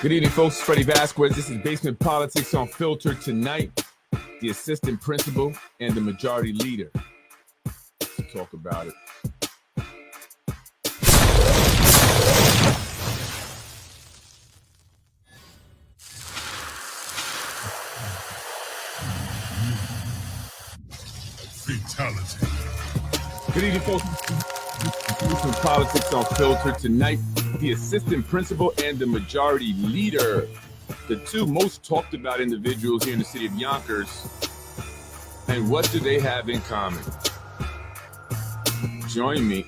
Good evening, folks. Freddie Vazquez. This is Basement Politics Unfiltered. Tonight, the assistant principal and the majority leader. Let's talk about it. Fatality. Good evening, folks. Basement Politics Unfiltered. Tonight, the assistant principal and the majority leader. The two most talked about individuals here in the city of Yonkers. And what do they have in common? Join me.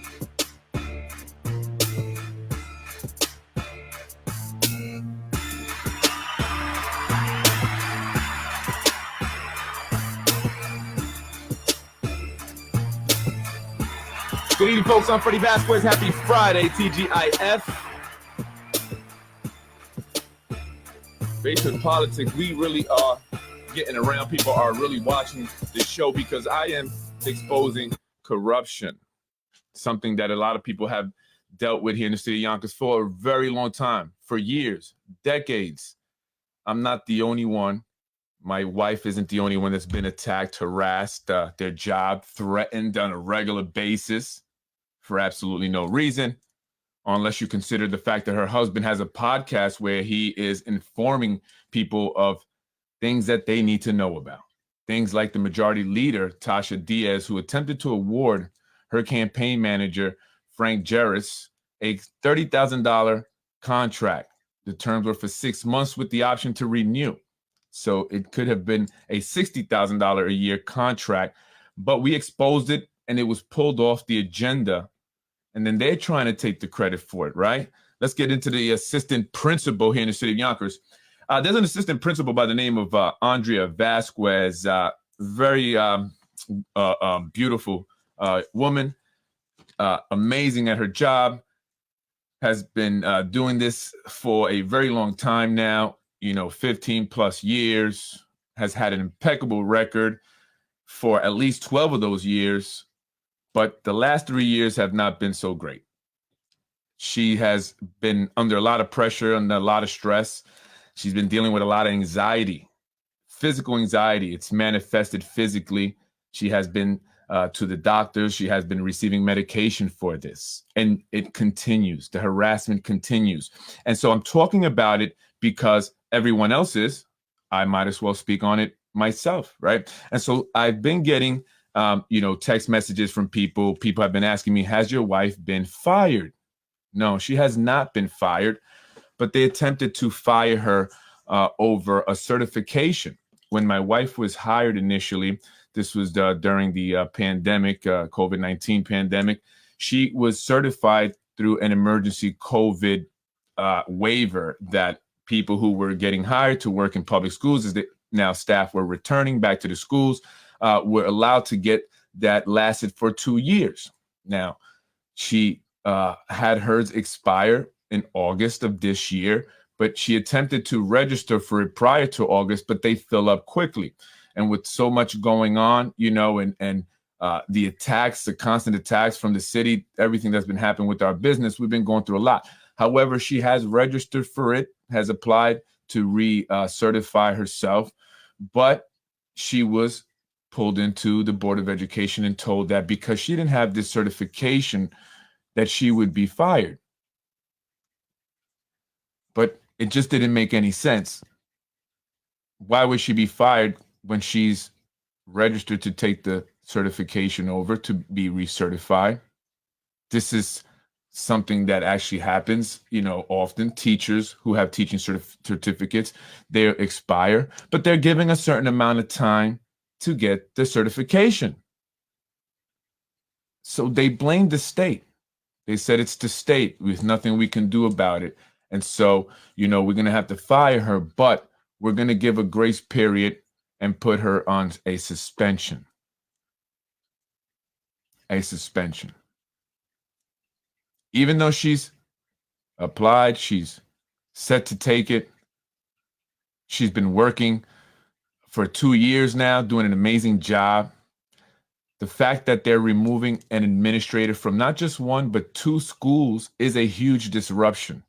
Good evening, folks. I'm Freddie Vazquez. Happy Friday, TGIF. Basement Politics, we really are getting around. People are really watching this show because I am exposing corruption, something that a lot of people have dealt with here in the city of Yonkers for a very long time, for years, decades. I'm not the only one. My wife isn't the only one that's been attacked, harassed, their job threatened on a regular basis for absolutely no reason, unless you consider the fact that her husband has a podcast where he is informing people of things that they need to know about. Things like the Majority Leader Tasha Diaz, who attempted to award her campaign manager, Frank Jarris, a $30,000 contract. The terms were for 6 months with the option to renew. So it could have been a $60,000 a year contract, but we exposed it and it was pulled off the agenda. And then they're trying to take the credit for it, right? Let's get into the assistant principal here in the city of Yonkers. There's an assistant principal by the name of Andrea Vazquez, very beautiful woman, amazing at her job, has been doing this for a very long time now, 15 plus years, has had an impeccable record for at least 12 of those years. But the last 3 years have not been so great. She has been under a lot of pressure, under a lot of stress. She's been dealing with a lot of anxiety, physical anxiety. It's manifested physically. She has been to the doctors. She has been receiving medication for this. And it continues. The harassment continues. And so I'm talking about it because everyone else is. I might as well speak on it myself, right? And so I've been getting text messages from people. People have been asking me, has your wife been fired? No, she has not been fired, but they attempted to fire her over a certification. When my wife was hired initially, this was during the pandemic, COVID-19 pandemic, she was certified through an emergency COVID waiver that people who were getting hired to work in public schools, as now staff were returning back to the schools, were allowed to get that, lasted for 2 years. Now, she had hers expire in August of this year, but she attempted to register for it prior to August, but they fill up quickly. And with so much going on, and the attacks, the constant attacks from the city, everything that's been happening with our business, we've been going through a lot. However, she has registered for it, has applied to certify herself, but she was pulled into the Board of Education and told that because she didn't have this certification that she would be fired. But it just didn't make any sense. Why would she be fired when she's registered to take the certification over to be recertified? This is something that actually happens, often. Teachers who have teaching certificates, they expire, but they're giving a certain amount of time to get the certification. So they blamed the state. They said it's the state. There's nothing we can do about it. And so, we're going to have to fire her, but we're going to give a grace period and put her on a suspension. A suspension. Even though she's applied, she's set to take it. She's been working for 2 years now, doing an amazing job. The fact that they're removing an administrator from not just one, but 2 schools is a huge disruption.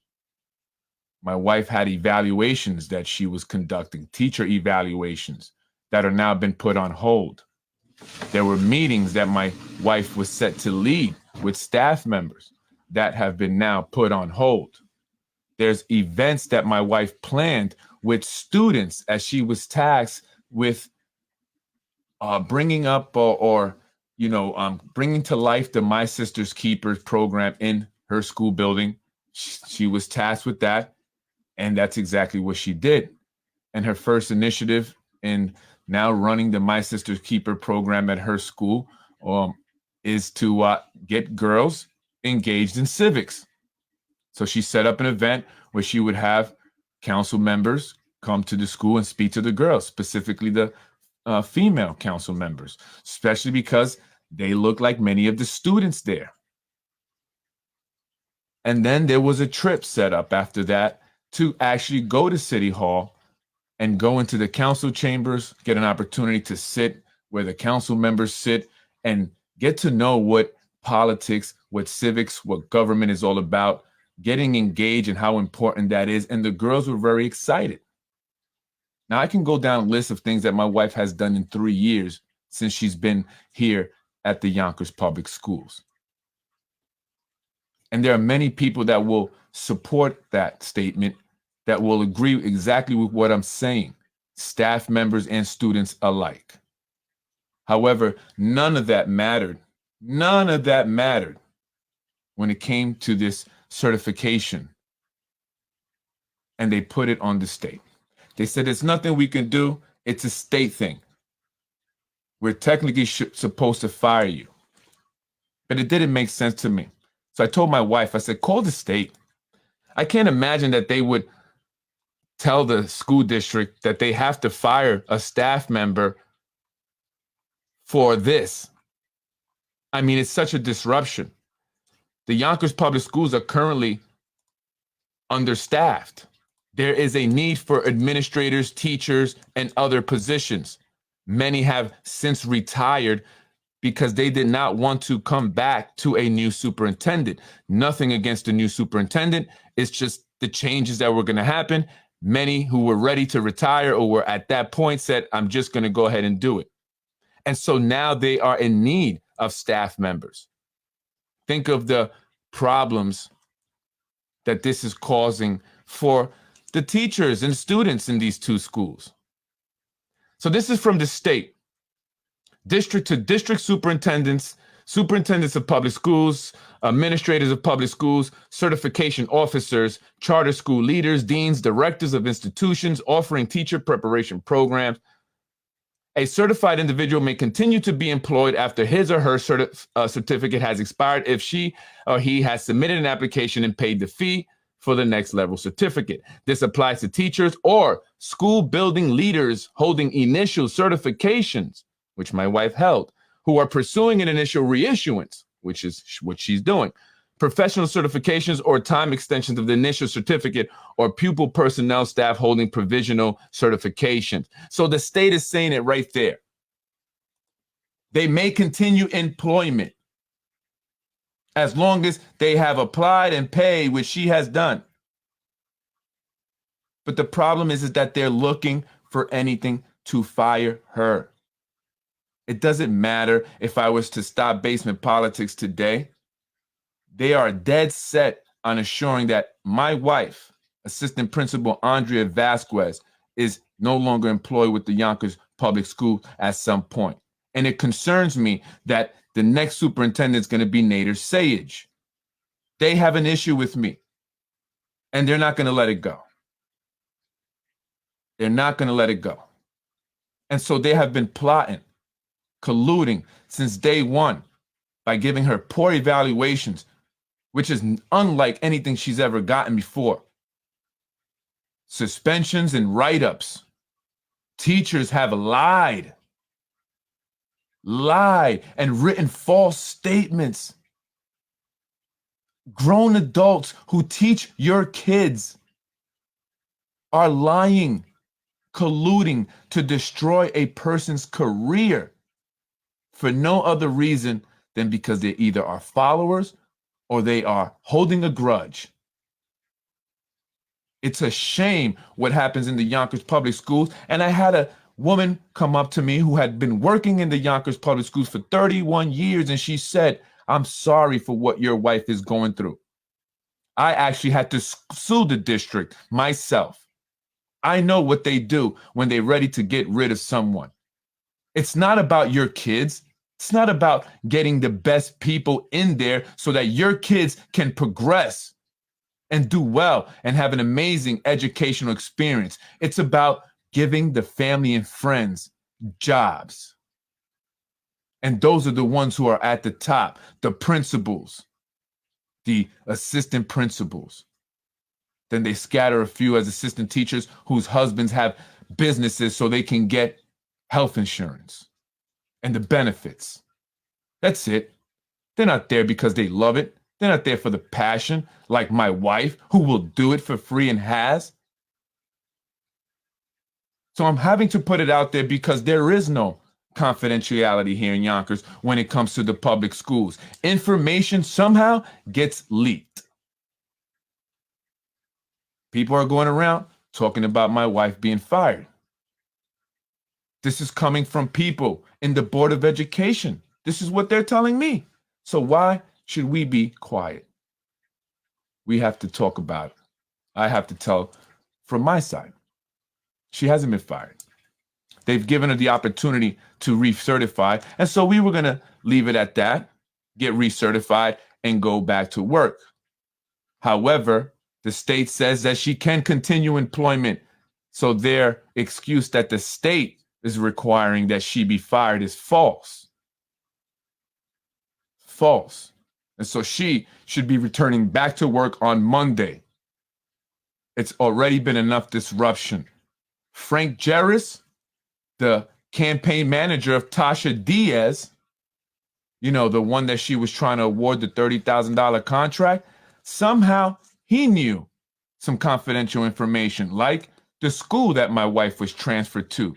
My wife had evaluations that she was conducting, teacher evaluations that are now been put on hold. There were meetings that my wife was set to lead with staff members that have been now put on hold. There's events that my wife planned with students as she was tasked with bringing up bringing to life the My Sister's Keepers program in her school building. She was tasked with that, and that's exactly what she did. And her first initiative in now running the My Sister's Keeper program at her school is to get girls engaged in civics. So she set up an event where she would have council members come to the school and speak to the girls, specifically the female council members, especially because they look like many of the students there. And then there was a trip set up after that to actually go to City Hall and go into the council chambers, get an opportunity to sit where the council members sit and get to know what politics, what civics, what government is all about, getting engaged and how important that is. And the girls were very excited. Now, I can go down a list of things that my wife has done in 3 years since she's been here at the Yonkers Public Schools. And there are many people that will support that statement, that will agree exactly with what I'm saying, staff members and students alike. However, none of that mattered. None of that mattered when it came to this certification. And they put it on the state. They said, it's nothing we can do. It's a state thing. We're technically supposed to fire you. But it didn't make sense to me. So I told my wife, I said, call the state. I can't imagine that they would tell the school district that they have to fire a staff member for this. I mean, it's such a disruption. The Yonkers Public Schools are currently understaffed. There is a need for administrators, teachers, and other positions. Many have since retired because they did not want to come back to a new superintendent. Nothing against the new superintendent. It's just the changes that were going to happen. Many who were ready to retire or were at that point said, I'm just going to go ahead and do it. And so now they are in need of staff members. Think of the problems that this is causing for the teachers and students in these two schools. So this is from the state. District to district superintendents, superintendents of public schools, administrators of public schools, certification officers, charter school leaders, deans, directors of institutions offering teacher preparation programs. A certified individual may continue to be employed after his or her certificate has expired if she or he has submitted an application and paid the fee for the next level certificate. This applies to teachers or school building leaders holding initial certifications, which my wife held, who are pursuing an initial reissuance, which is what she's doing, professional certifications or time extensions of the initial certificate, or pupil personnel staff holding provisional certifications. So the state is saying it right there. They may continue employment as long as they have applied and paid, which she has done. But the problem is that they're looking for anything to fire her. It doesn't matter if I was to stop basement politics today. They are dead set on assuring that my wife, Assistant Principal Andrea Vazquez, is no longer employed with the Yonkers Public School at some point. And it concerns me that the next superintendent is going to be Nader Sayage. They have an issue with me, and they're not going to let it go. They're not going to let it go. And so they have been plotting, colluding since day one by giving her poor evaluations, which is unlike anything she's ever gotten before. Suspensions and write-ups. Teachers have lied and written false statements. Grown adults who teach your kids are lying, colluding to destroy a person's career for no other reason than because they either are followers or they are holding a grudge. It's a shame what happens in the Yonkers public schools. And I had a woman come up to me who had been working in the Yonkers public schools for 31 years. And she said, I'm sorry for what your wife is going through. I actually had to sue the district myself. I know what they do when they're ready to get rid of someone. It's not about your kids. It's not about getting the best people in there so that your kids can progress and do well and have an amazing educational experience. It's about giving the family and friends jobs. And those are the ones who are at the top, the principals, the assistant principals. Then they scatter a few as assistant teachers whose husbands have businesses so they can get health insurance and the benefits. That's it. They're not there because they love it. They're not there for the passion, like my wife, who will do it for free and has. So I'm having to put it out there because there is no confidentiality here in Yonkers when it comes to the public schools. Information somehow gets leaked. People are going around talking about my wife being fired. This is coming from people in the Board of Education. This is what they're telling me. So why should we be quiet? We have to talk about it. I have to tell from my side. She hasn't been fired. They've given her the opportunity to recertify. And so we were going to leave it at that, get recertified, and go back to work. However, the state says that she can continue employment. So their excuse that the state is requiring that she be fired is false. False. And so she should be returning back to work on Monday. It's already been enough disruption. Frank Jarris, the campaign manager of Tasha Diaz, you know, the one that she was trying to award the $30,000 contract, somehow he knew some confidential information, like the school that my wife was transferred to.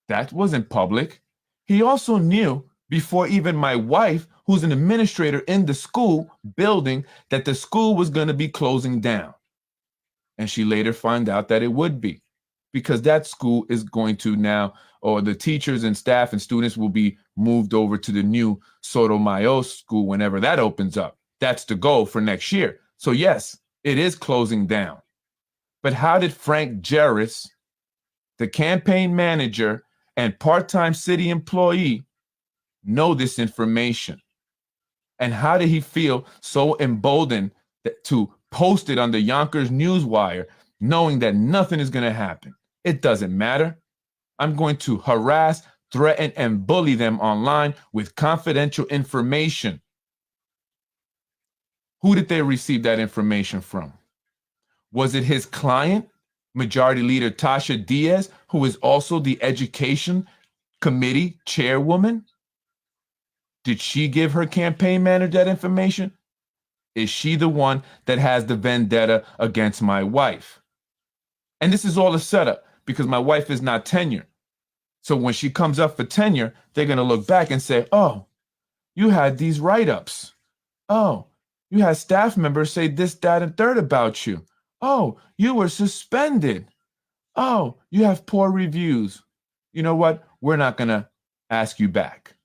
That wasn't public. He also knew before even my wife, who's an administrator in the school building, that the school was going to be closing down. And she later found out that it would be, because that school is going to now, or the teachers and staff and students will be moved over to the new Sotomayor school whenever that opens up. That's the goal for next year. So yes, it is closing down. But how did Frank Jarris, the campaign manager and part-time city employee, know this information? And how did he feel so emboldened to post it on the Yonkers Newswire, knowing that nothing is going to happen? It doesn't matter. I'm going to harass, threaten, and bully them online with confidential information. Who did they receive that information from? Was it his client, Majority Leader Tasha Diaz, who is also the Education Committee chairwoman? Did she give her campaign manager that information? Is she the one that has the vendetta against my wife? And this is all a setup because my wife is not tenured. So when she comes up for tenure, they're going to look back and say, oh, you had these write-ups. Oh, you had staff members say this, that, and third about you. Oh, you were suspended. Oh, you have poor reviews. You know what? We're not going to ask you back.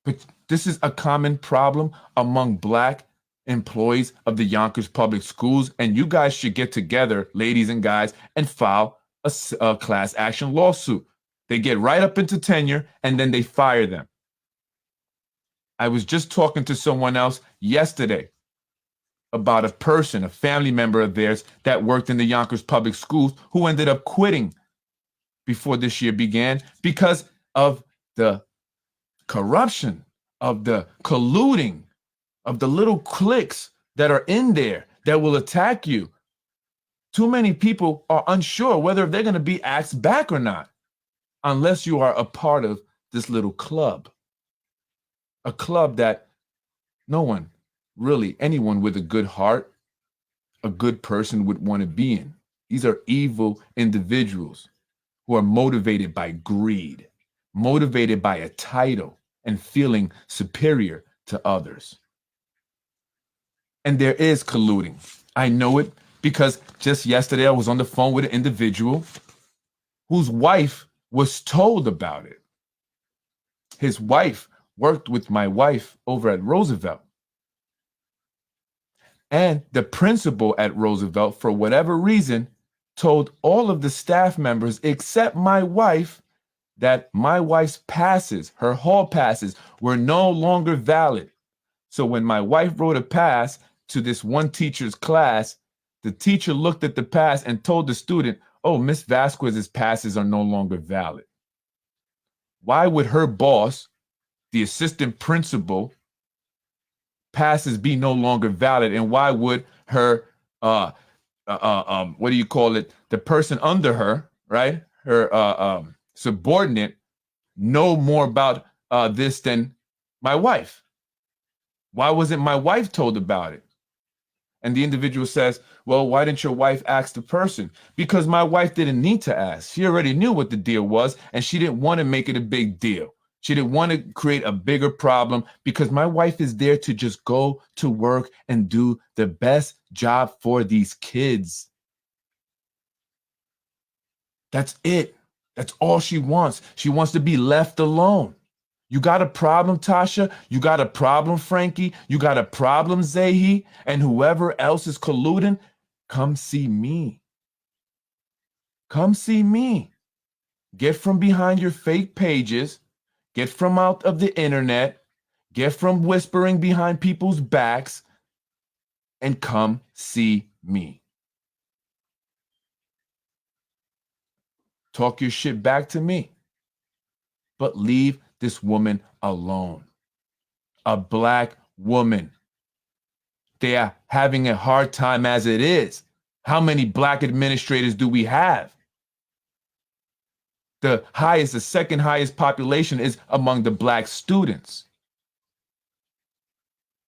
But this is a common problem among Black employees of the Yonkers Public Schools, and you guys should get together, ladies and guys, and file a class action lawsuit. They get right up into tenure, and then they fire them. I was just talking to someone else yesterday about a person, a family member of theirs that worked in the Yonkers Public Schools who ended up quitting before this year began because of the corruption, of the colluding, of the little cliques that are in there that will attack you. Too many people are unsure whether they're going to be asked back or not, unless you are a part of this little club. A club that no one, really, anyone with a good heart, a good person would want to be in. These are evil individuals who are motivated by greed, motivated by a title and feeling superior to others. And there is colluding. I know it Because just yesterday I was on the phone with an individual whose wife was told about it. His wife worked with my wife over at Roosevelt. And the principal at Roosevelt, for whatever reason, told all of the staff members except my wife that my wife's passes, her hall passes, were no longer valid. So when my wife wrote a pass to this one teacher's class, the teacher looked at the pass and told the student, oh, Miss Vazquez's passes are no longer valid. Why would her boss, the assistant principal, passes be no longer valid? And why would her, what do you call it? The person under her, right? Her subordinate know more about this than my wife? Why wasn't my wife told about it? And the individual says, well, why didn't your wife ask the person? Because my wife didn't need to ask. She already knew what the deal was, and she didn't want to make it a big deal. She didn't want to create a bigger problem because my wife is there to just go to work and do the best job for these kids. That's it. That's all she wants. She wants to be left alone. You got a problem, Tasha? You got a problem, Frankie? You got a problem, Zahi? And whoever else is colluding, come see me. Come see me. Get from behind your fake pages. Get from out of the internet. Get from whispering behind people's backs. And come see me. Talk your shit back to me. But leave this woman alone. A Black woman. They are having a hard time as it is. How many Black administrators do we have? The second highest population is among the Black students.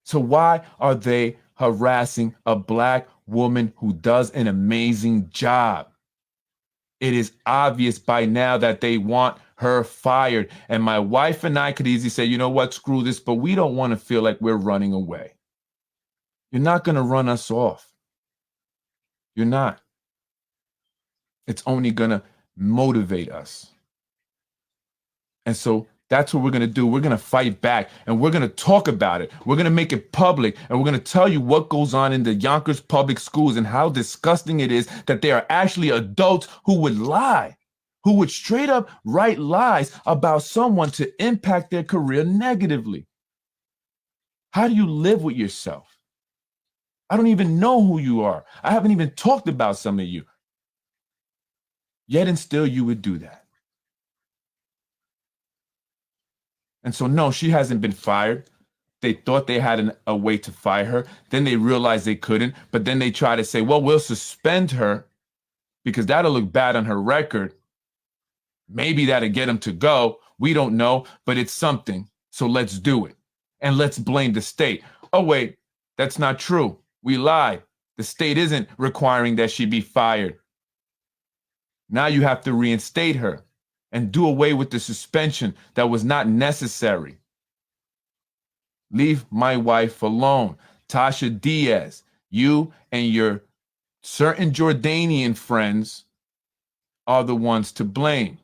So why are they harassing a Black woman who does an amazing job? It is obvious by now that they want her fired. And my wife and I could easily say, you know what, screw this, but we don't want to feel like we're running away. You're not going to run us off. You're not. It's only going to motivate us. And so that's what we're going to do. We're going to fight back and we're going to talk about it. We're going to make it public and we're going to tell you what goes on in the Yonkers public schools and how disgusting it is that there are actually adults who would lie, who would straight up write lies about someone to impact their career negatively. How do you live with yourself? I don't even know who you are. I haven't even talked about some of you. Yet and still you would do that. And so, no, she hasn't been fired. They thought they had a way to fire her. Then they realized they couldn't. But then they try to say, well, we'll suspend her because that'll look bad on her record. Maybe that'll get him to go. We don't know, but it's something. So let's do it. And let's blame the state. Oh, wait, that's not true. We lied. The state isn't requiring that she be fired. Now you have to reinstate her and do away with the suspension that was not necessary. Leave my wife alone. Tasha Diaz, you and your certain Jordanian friends are the ones to blame.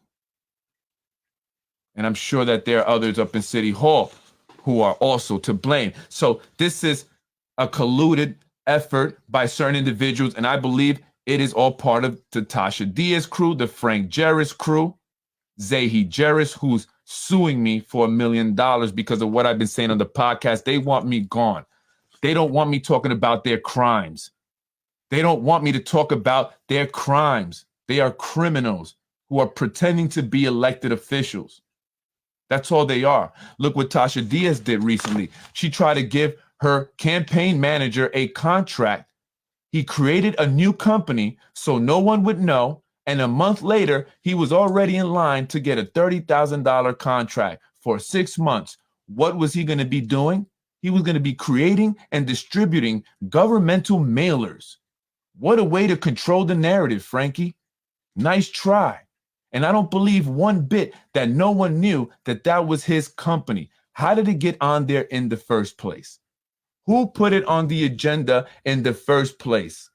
And I'm sure that there are others up in City Hall who are also to blame. So this is a colluded effort by certain individuals, and I believe it is all part of the Tasha Diaz crew, the Frank Jarris crew, Zahi Jarris, who's suing me for $1 million because of what I've been saying on the podcast. They want me gone. They don't want me talking about their crimes. They don't want me to talk about their crimes. They are criminals who are pretending to be elected officials. That's all they are. Look what Tasha Diaz did recently. She tried to give her campaign manager a contract. He created a new company so no one would know. And a month later, he was already in line to get a $30,000 contract for 6 months. What was he going to be doing? He was going to be creating and distributing governmental mailers. What a way to control the narrative, Frankie. Nice try. And I don't believe one bit that no one knew that that was his company. How did it get on there in the first place? Who put it on the agenda in the first place?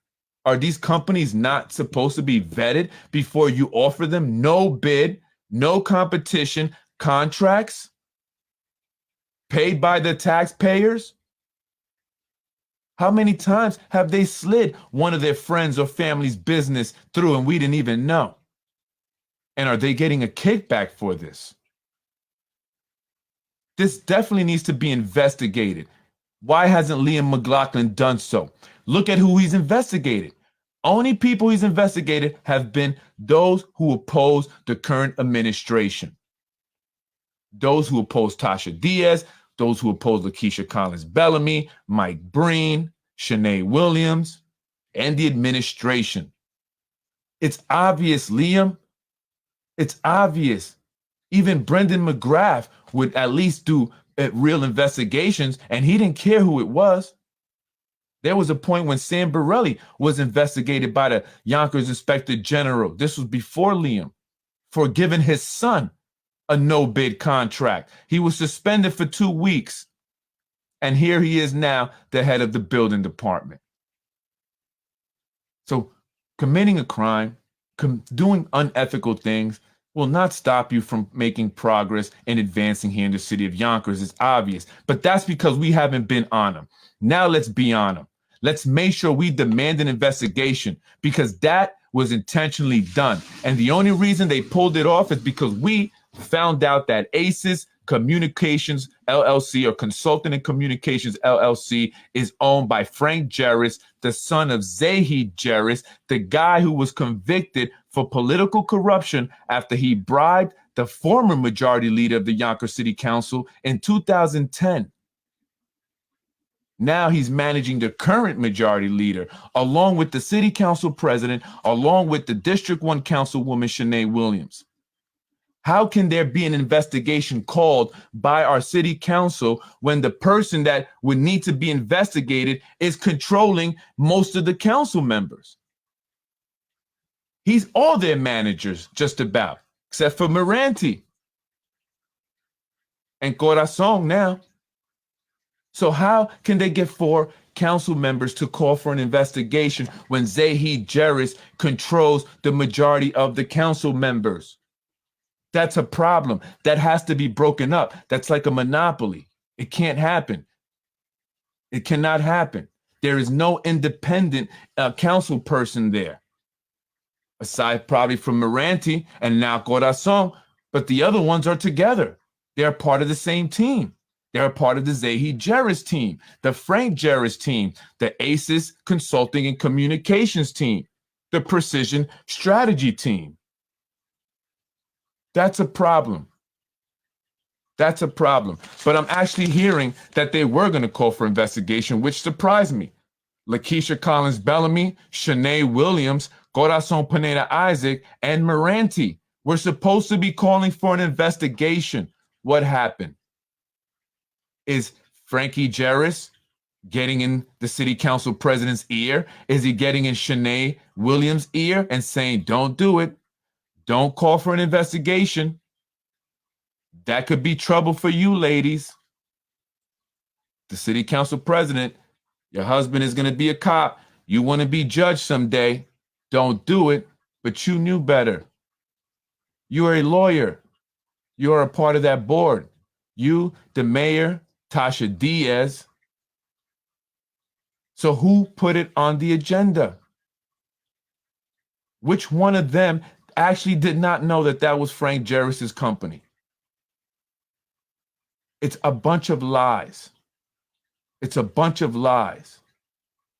Are these companies not supposed to be vetted before you offer them no bid, no competition contracts paid by the taxpayers? How many times have they slid one of their friends or family's business through and we didn't even know? And are they getting a kickback for this? This definitely needs to be investigated. Why hasn't Liam McLaughlin done so? Look at who he's investigated. Only people he's investigated have been those who oppose the current administration. Those who oppose Tasha Diaz, those who oppose Lakeisha Collins Bellamy, Mike Breen, Shanae Williams, and the administration. It's obvious, Liam. It's obvious. Even Brendan McGrath would at least do real investigations, and he didn't care who it was. There was a point when Sam Borelli was investigated by the Yonkers Inspector General. This was before Liam, for giving his son a no-bid contract. He was suspended for 2 weeks. And here he is now, the head of the building department. So committing a crime, doing unethical things will not stop you from making progress and advancing here in the city of Yonkers. It's obvious. But that's because we haven't been on them. Now let's be on them. Let's make sure we demand an investigation, because that was intentionally done. And the only reason they pulled it off is because we found out that ACES Communications LLC, or Consulting and Communications LLC, is owned by Frank Jarris, the son of Zahid Jarris, the guy who was convicted for political corruption after he bribed the former majority leader of the Yonkers City Council in 2010. Now he's managing the current majority leader, along with the city council president, along with the District 1 councilwoman, Shanae Williams. How can there be an investigation called by our city council when the person that would need to be investigated is controlling most of the council members? He's all their managers, just about, except for Moranti and Corazon now. So how can they get 4 council members to call for an investigation when Zahid Jarris controls the majority of the council members? That's a problem. That has to be broken up. That's like a monopoly. It can't happen. It cannot happen. There is no independent council person there, aside probably from Moranti and now Corazon, but the other ones are together. They're part of the same team. They're a part of the Zahid Jarris team, the Frank Jarris team, the ACES Consulting and Communications team, the Precision Strategy team. That's a problem. That's a problem. But I'm actually hearing that they were going to call for investigation, which surprised me. Lakeisha Collins Bellamy, Shanae Williams, Corazon Pineda Isaac, and Moranti were supposed to be calling for an investigation. What happened? Is Frankie Jarris getting in the city council president's ear? Is he getting in Shanae Williams' ear and saying, don't do it? Don't call for an investigation. That could be trouble for you, ladies. The city council president, your husband is going to be a cop. You want to be judged someday. Don't do it, but you knew better. You are a lawyer. You are a part of that board. You, the mayor, Tasha Diaz. So who put it on the agenda? Which one of them actually did not know that that was Frank Jarris's company? It's a bunch of lies. It's a bunch of lies.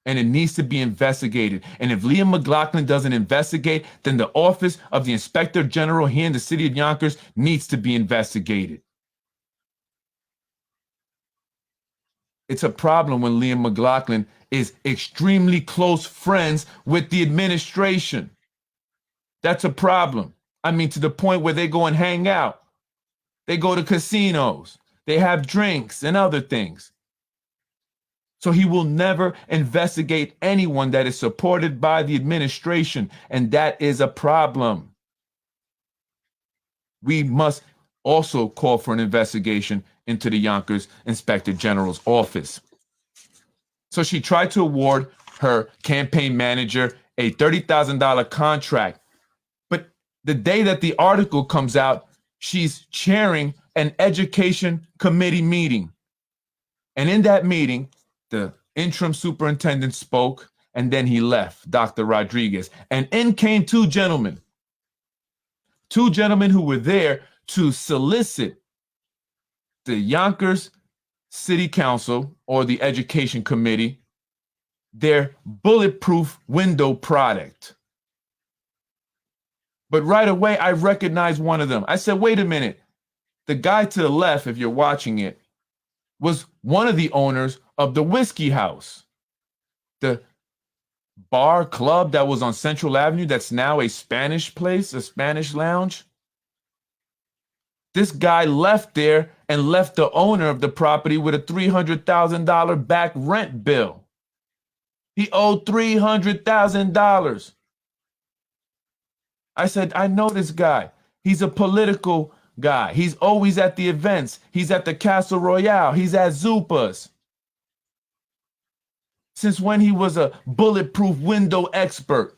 And it needs to be investigated. And if Liam McLaughlin doesn't investigate, then the office of the Inspector General here in the city of Yonkers needs to be investigated. It's a problem when Liam McLaughlin is extremely close friends with the administration. That's a problem. I mean, to the point where they go and hang out. They go to casinos. They have drinks and other things. So he will never investigate anyone that is supported by the administration, and that is a problem. We must also call for an investigation into the Yonkers Inspector General's office. So she tried to award her campaign manager a $30,000 contract. But the day that the article comes out, she's chairing an education committee meeting. And in that meeting, the interim superintendent spoke, and then he left, Dr. Rodriguez. And in came two gentlemen who were there to solicit the Yonkers City Council or the Education Committee their bulletproof window product. But right away, I recognized one of them. I said, wait a minute. The guy to the left, if you're watching it, was one of the owners of the Whiskey House, the bar club that was on Central Avenue that's now a Spanish place, a Spanish lounge. This guy left there and left the owner of the property with a $300,000 back rent bill. He owed $300,000. I said, I know this guy. He's a political guy. He's always at the events. He's at the Castle Royale. He's at Zupa's. Since when he was a bulletproof window expert.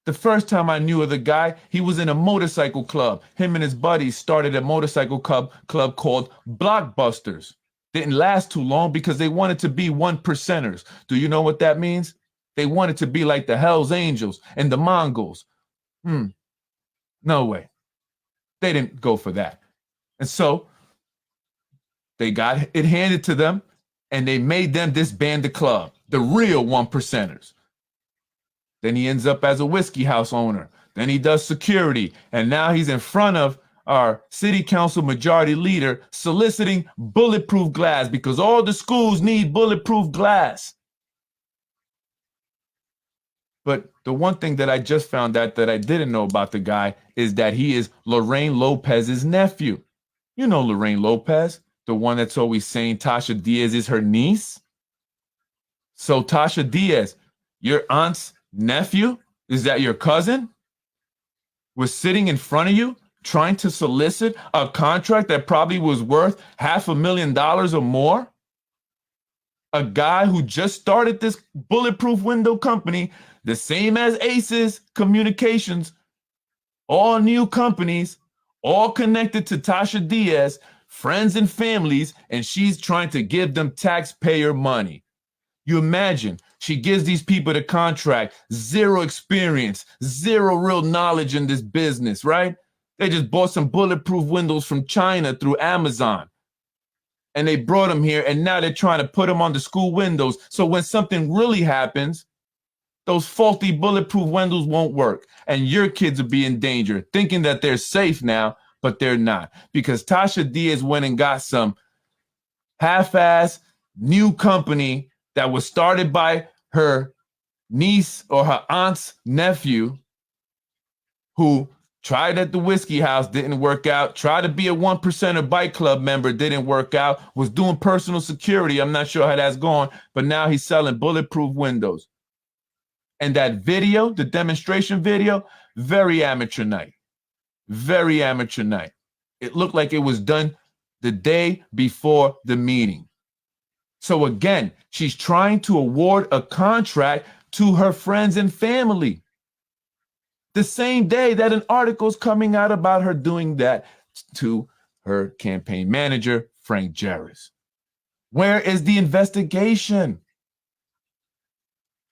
The first time I knew of the guy, he was in a motorcycle club. Him and his buddies started a motorcycle club called Blockbusters. Didn't last too long because they wanted to be 1%ers. Do you know what that means? They wanted to be like the Hells Angels and the Mongols. No way. They didn't go for that. And so they got it handed to them and they made them disband the club, the real 1%ers. Then he ends up as a whiskey house owner. Then he does security. And now he's in front of our city council majority leader soliciting bulletproof glass because all the schools need bulletproof glass. But the one thing that I just found out that I didn't know about the guy is that he is Lorraine Lopez's nephew. You know Lorraine Lopez, the one that's always saying Tasha Diaz is her niece. So Tasha Diaz, your aunt's nephew, is that your cousin? Was sitting in front of you trying to solicit a contract that probably was worth $500,000 or more? A guy who just started this bulletproof window company, the same as Aces Communications, all new companies, all connected to Tasha Diaz, friends and families, and she's trying to give them taxpayer money. You imagine, she gives these people the contract, zero experience, zero real knowledge in this business, right? They just bought some bulletproof windows from China through Amazon. And they brought them here, and now they're trying to put them on the school windows. So when something really happens, those faulty bulletproof windows won't work. And your kids will be in danger, thinking that they're safe now, but they're not. Because Tasha Diaz went and got some half-ass new company that was started by her niece or her aunt's nephew, who tried at the whiskey house, didn't work out, tried to be a 1%er bike club member, didn't work out, was doing personal security. I'm not sure how that's going, but now he's selling bulletproof windows. And that video, the demonstration video, very amateur night. Very amateur night. It looked like it was done the day before the meeting. So again, she's trying to award a contract to her friends and family. The same day that an article's coming out about her doing that to her campaign manager, Frank Jarris. Where is the investigation?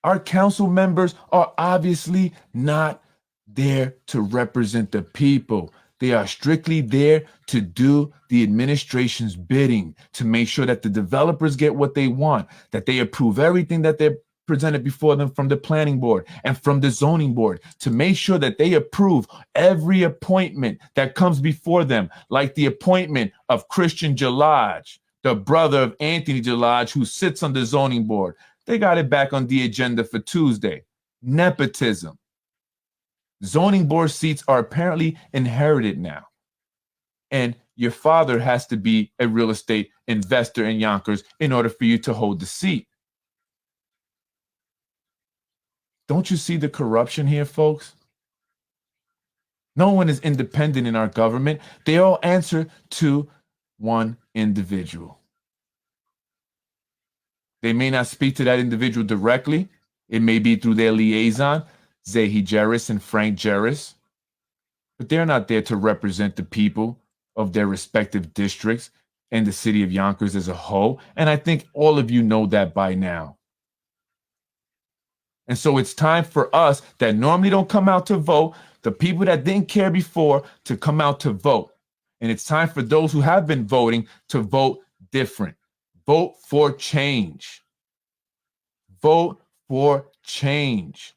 Our council members are obviously not there to represent the people. They are strictly there to do the administration's bidding, to make sure that the developers get what they want, that they approve everything that they're presented before them from the planning board and from the zoning board, to make sure that they approve every appointment that comes before them, like the appointment of Christian Jalaj, the brother of Anthony Jalaj, who sits on the zoning board. They got it back on the agenda for Tuesday. Nepotism. Zoning board seats are apparently inherited now. And your father has to be a real estate investor in Yonkers in order for you to hold the seat. Don't you see the corruption here, folks? No one is independent in our government. They all answer to one individual. They may not speak to that individual directly. It may be through their liaison, Zahi Jerris and Frank Jerris, but they're not there to represent the people of their respective districts and the city of Yonkers as a whole. And I think all of you know that by now. And so it's time for us that normally don't come out to vote, the people that didn't care before, to come out to vote. And it's time for those who have been voting to vote different. Vote for change. Vote for change.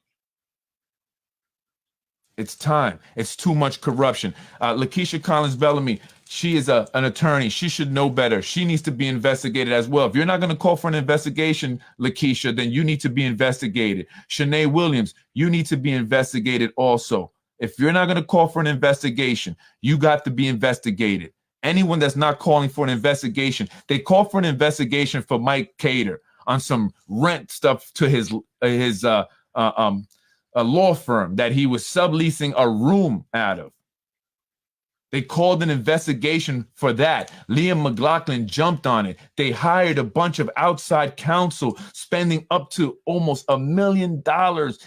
It's time. It's too much corruption. Lakeisha Collins Bellamy, she is an attorney. She should know better. She needs to be investigated as well. If you're not going to call for an investigation, Lakeisha, then you need to be investigated. Shanae Williams, you need to be investigated also. If you're not going to call for an investigation, you got to be investigated. Anyone that's not calling for an investigation, they call for an investigation for Mike Cater on some rent stuff to his a law firm that he was subleasing a room out of. They called an investigation for that. Liam McLaughlin jumped on it. They hired a bunch of outside counsel, spending up to almost $1 million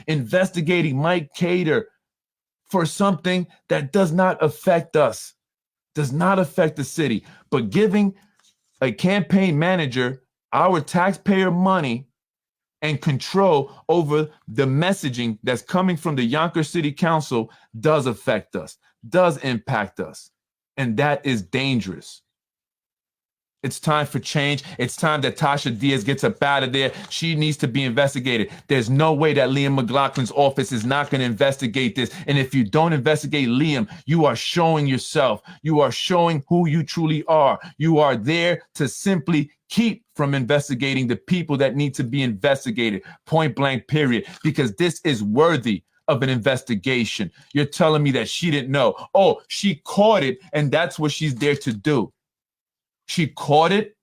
investigating Mike Cater for something that does not affect us, does not affect the city, but giving a campaign manager our taxpayer money and control over the messaging that's coming from the Yonkers City Council does affect us, does impact us, and that is dangerous. It's time for change. It's time that Tasha Diaz gets up out of there. She needs to be investigated. There's no way that Liam McLaughlin's office is not going to investigate this. And if you don't investigate Liam, you are showing yourself. You are showing who you truly are. You are there to simply keep from investigating the people that need to be investigated, point blank, period, because this is worthy of an investigation. You're telling me that she didn't know. Oh, she caught it, and that's what she's there to do. She caught it.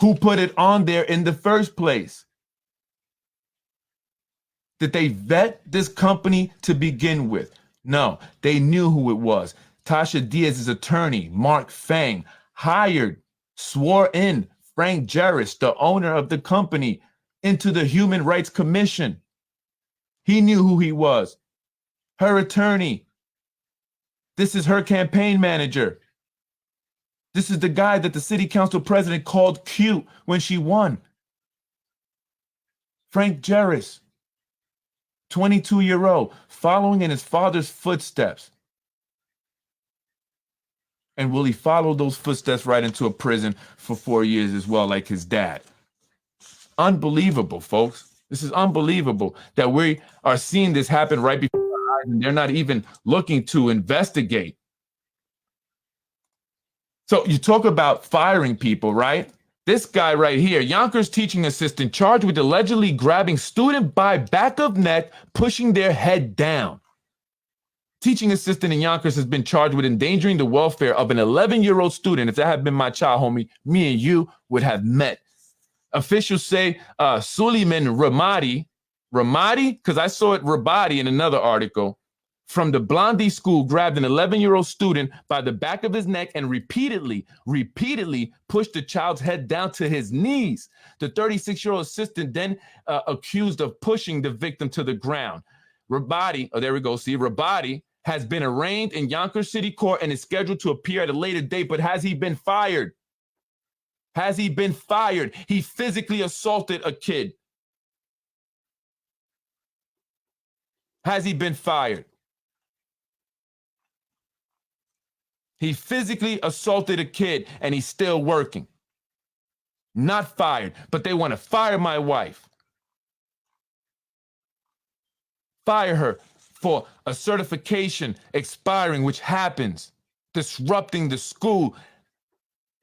Who put it on there in the first place? Did they vet this company to begin with? No, they knew who it was. Tasha Diaz's attorney, Mark Fang, hired, swore in Frank Jerris, the owner of the company, into the Human Rights Commission. He knew who he was. Her attorney. This is her campaign manager. This is the guy that the city council president called cute when she won. Frank Jerris, 22-year-old, following in his father's footsteps. And will he follow those footsteps right into a prison for 4 years as well, like his dad? Unbelievable, folks. This is unbelievable that we are seeing this happen right before our eyes, and they're not even looking to investigate. So you talk about firing people, right? This guy right here, Yonkers teaching assistant charged with allegedly grabbing student by back of neck, pushing their head down. Teaching assistant in Yonkers has been charged with endangering the welfare of an 11-year-old student. If that had been my child, homie, me and you would have met. Officials say Suleiman Ramadi, because I saw it Rabadi in another article, from the Blondie school grabbed an 11-year-old student by the back of his neck and repeatedly pushed the child's head down to his knees. The 36-year-old assistant then accused of pushing the victim to the ground. Rabadi, oh, there we go. See, Rabadi has been arraigned in Yonkers City Court and is scheduled to appear at a later date, but has he been fired? Has he been fired? He physically assaulted a kid. Has he been fired? He physically assaulted a kid and he's still working. Not fired, but they want to fire my wife. Fire her for a certification expiring, which happens, disrupting the school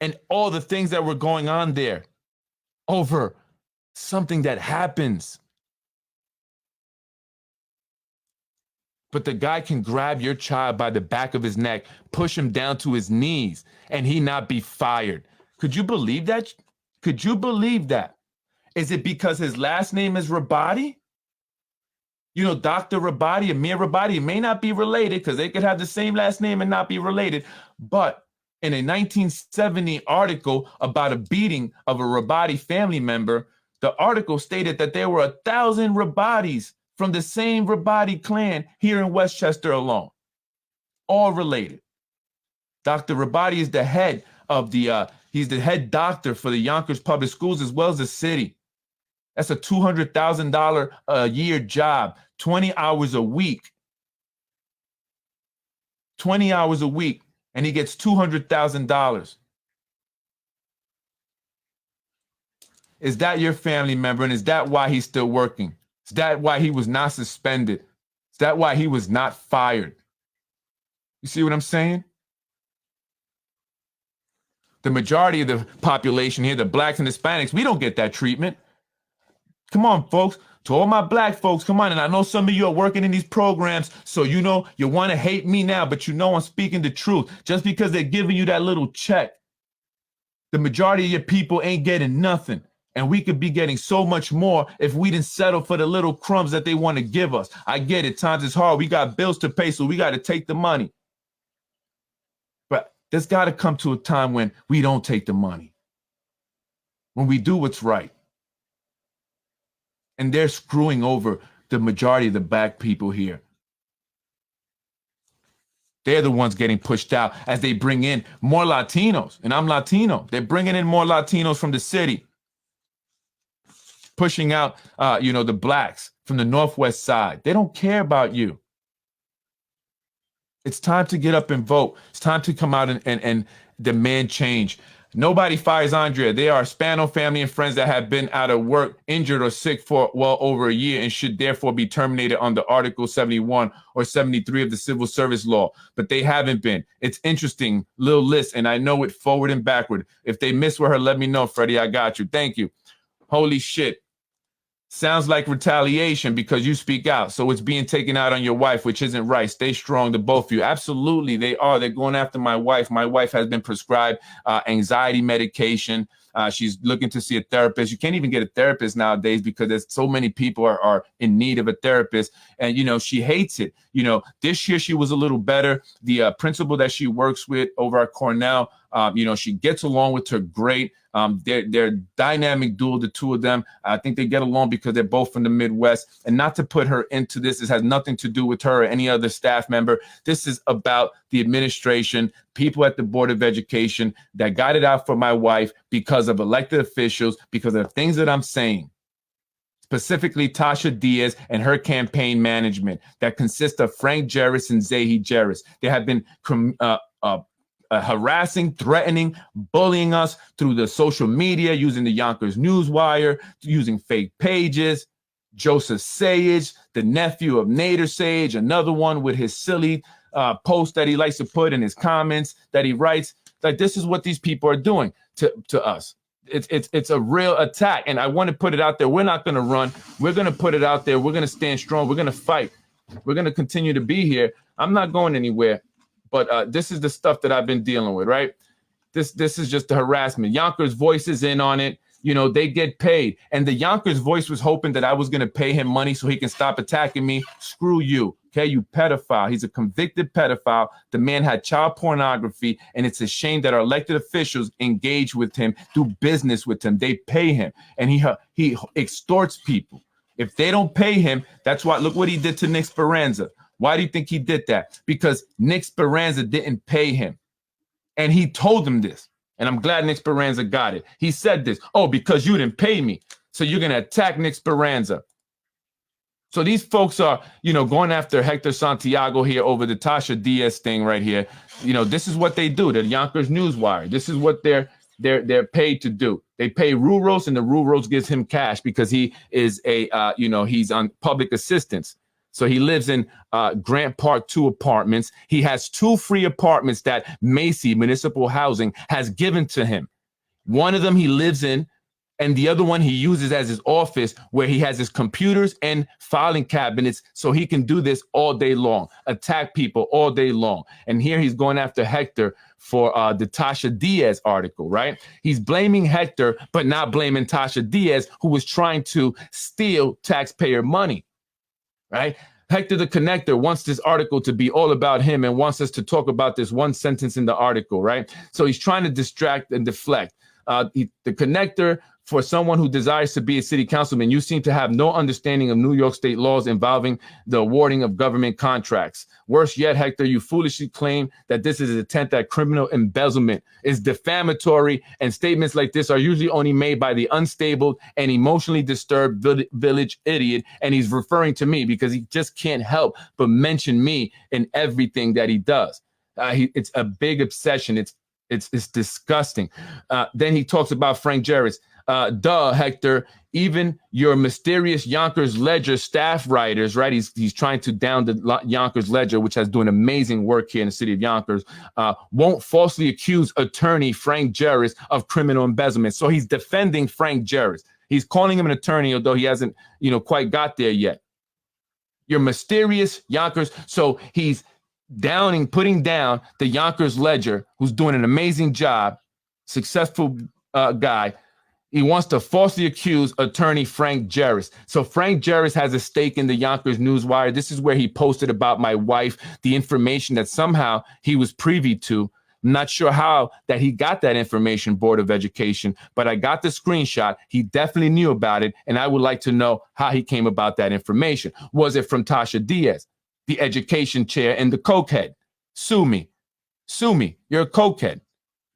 and all the things that were going on there over something that happens. But the guy can grab your child by the back of his neck, push him down to his knees, and he not be fired. Could you believe that? Could you believe that? Is it because his last name is Rabadi? You know, Dr. Rabadi, Amir Rabadi, it may not be related because they could have the same last name and not be related. But In a 1970 article about a beating of a Rabadi family member, the article stated that there were 1,000 Rabadis from the same Rabadi clan here in Westchester alone, all related. Dr. Rabadi is the head of he's the head doctor for the Yonkers public schools as well as the city. That's a $200,000 a year job, 20 hours a week. 20 hours a week, and he gets $200,000. Is that your family member? And is that why he's still working? Is that why he was not suspended? Is that why he was not fired? You see what I'm saying? The majority of the population here, the blacks and Hispanics, we don't get that treatment. Come on, folks. To all my black folks, come on. And I know some of you are working in these programs, so you know you want to hate me now, but you know I'm speaking the truth. Just because they're giving you that little check, the majority of your people ain't getting nothing. And we could be getting so much more if we didn't settle for the little crumbs that they want to give us. I get it. Times is hard. We got bills to pay, so we got to take the money. But there's got to come to a time when we don't take the money, when we do what's right. And they're screwing over the majority of the black people here. They're the ones getting pushed out as they bring in more Latinos. And I'm Latino. They're bringing in more Latinos from the city, pushing out, the blacks from the Northwest side. They don't care about you. It's time to get up and vote. It's time to come out and demand change. Nobody fires Andrea. They are Spano family and friends that have been out of work, injured, or sick for well over a year and should therefore be terminated under Article 71 or 73 of the Civil Service Law. But they haven't been. It's interesting, little list, and I know it forward and backward. If they miss with her, let me know, Freddie. I got you. Thank you. Holy shit. Sounds like retaliation because you speak out. So it's being taken out on your wife, which isn't right. Stay strong to both of you. Absolutely, they are. They're going after my wife. My wife has been prescribed anxiety medication. She's looking to see a therapist. You can't even get a therapist nowadays because there's so many people are in need of a therapist. And, she hates it. This year she was a little better. The principal that she works with over at Cornell, she gets along with her great. They're dynamic duo, the two of them. I think they get along because they're both from the Midwest. And not to put her into this, this has nothing to do with her or any other staff member. This is about the administration, people at the Board of Education that got it out for my wife because of elected officials, because of things that I'm saying. Specifically Tasha Diaz and her campaign management that consists of Frank Jarris and Zahi Jarris. They have been harassing, threatening, bullying us through the social media, using the Yonkers Newswire, using fake pages. Joseph Sage, the nephew of Nader Sage, another one with his silly post that he likes to put in his comments that he writes. Like, this is what these people are doing to us. It's a real attack. And I want to put it out there. We're not going to run. We're going to put it out there. We're going to stand strong. We're going to fight. We're going to continue to be here. I'm not going anywhere. But this is the stuff that I've been dealing with, right? This is just the harassment. Yonkers Voice is in on it. They get paid. And the Yonkers Voice was hoping that I was going to pay him money so he can stop attacking me. Screw you. Okay, you pedophile. He's a convicted pedophile. The man had child pornography, and it's a shame that our elected officials engage with him, do business with him. They pay him, and he extorts people. If they don't pay him, that's why. Look what he did to Nick Speranza. Why do you think he did that? Because Nick Speranza didn't pay him, and he told him this. And I'm glad Nick Speranza got it. He said this. Oh, because you didn't pay me, so you're gonna attack Nick Speranza. So these folks are, going after Hector Santiago here over the Tasha Diaz thing right here. This is what they do. The Yonkers Newswire. This is what they're paid to do. They pay Ruros, and the Ruros gives him cash because he is he's on public assistance. So he lives in Grant Park 2 apartments. He has 2 free apartments that Macy Municipal Housing has given to him. One of them he lives in, and the other one he uses as his office, where he has his computers and filing cabinets so he can do this all day long, attack people all day long. And here he's going after Hector for the Tasha Diaz article, right? He's blaming Hector, but not blaming Tasha Diaz, who was trying to steal taxpayer money, right? Hector the Connector wants this article to be all about him and wants us to talk about this one sentence in the article, right? So he's trying to distract and deflect. The Connector, for someone who desires to be a city councilman, you seem to have no understanding of New York state laws involving the awarding of government contracts. Worse yet, Hector, you foolishly claim that this is an attempt at criminal embezzlement. It's defamatory, and statements like this are usually only made by the unstable and emotionally disturbed village idiot, and he's referring to me because he just can't help but mention me in everything that he does. It's a big obsession. It's disgusting. Then he talks about Frank Jarvis. Hector, even your mysterious Yonkers Ledger staff writers, right? He's trying to down the Yonkers Ledger, which has doing amazing work here in the city of Yonkers, won't falsely accuse attorney Frank Jarvis of criminal embezzlement. So he's defending Frank Jarvis. He's calling him an attorney, although he hasn't, quite got there yet. Your mysterious Yonkers. So he's putting down the Yonkers Ledger, who's doing an amazing job, successful guy. He wants to falsely accuse attorney Frank Jarvis. So Frank Jarvis has a stake in the Yonkers Newswire. This is where he posted about my wife, the information that somehow he was privy to. I'm not sure how that he got that information, Board of Education, but I got the screenshot. He definitely knew about it, and I would like to know how he came about that information. Was it from Tasha Diaz, the education chair and the cokehead? Sue me. Sue me. You're a cokehead.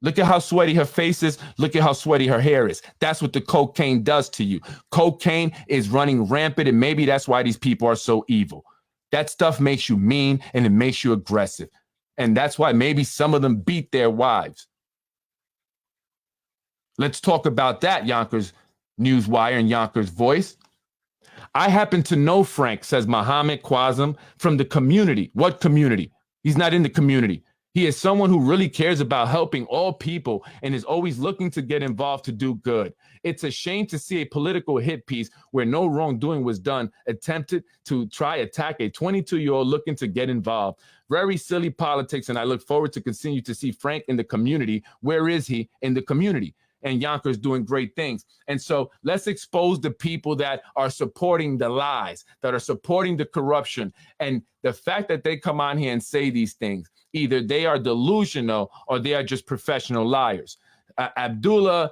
Look at how sweaty her face is. Look at how sweaty her hair is. That's what the cocaine does to you. Cocaine is running rampant, and maybe that's why these people are so evil. That stuff makes you mean, and it makes you aggressive. And that's why maybe some of them beat their wives. Let's talk about that, Yonkers Newswire and Yonkers Voice. I happen to know Frank, says Muhammad Quasem, from the community. What community? He's not in the community. He is someone who really cares about helping all people and is always looking to get involved to do good. It's a shame to see a political hit piece where no wrongdoing was done attempted to try attack a 22-year-old looking to get involved. Very silly politics, and I look forward to continue to see Frank in the community. Where is he in the community? And Yonkers doing great things. And so let's expose the people that are supporting the lies, that are supporting the corruption. And the fact that they come on here and say these things, either they are delusional or they are just professional liars. Abdul.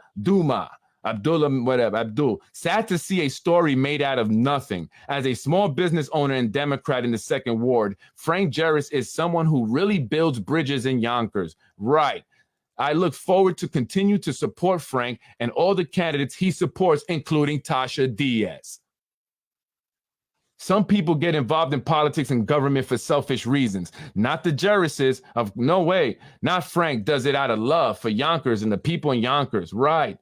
Sad to see a story made out of nothing. As a small business owner and Democrat in the second ward, Frank Jarvis is someone who really builds bridges in Yonkers. Right. I look forward to continue to support Frank and all the candidates he supports, including Tasha Diaz. Some people get involved in politics and government for selfish reasons. Not the Jarvises. No way. Not Frank does it out of love for Yonkers and the people in Yonkers. Right.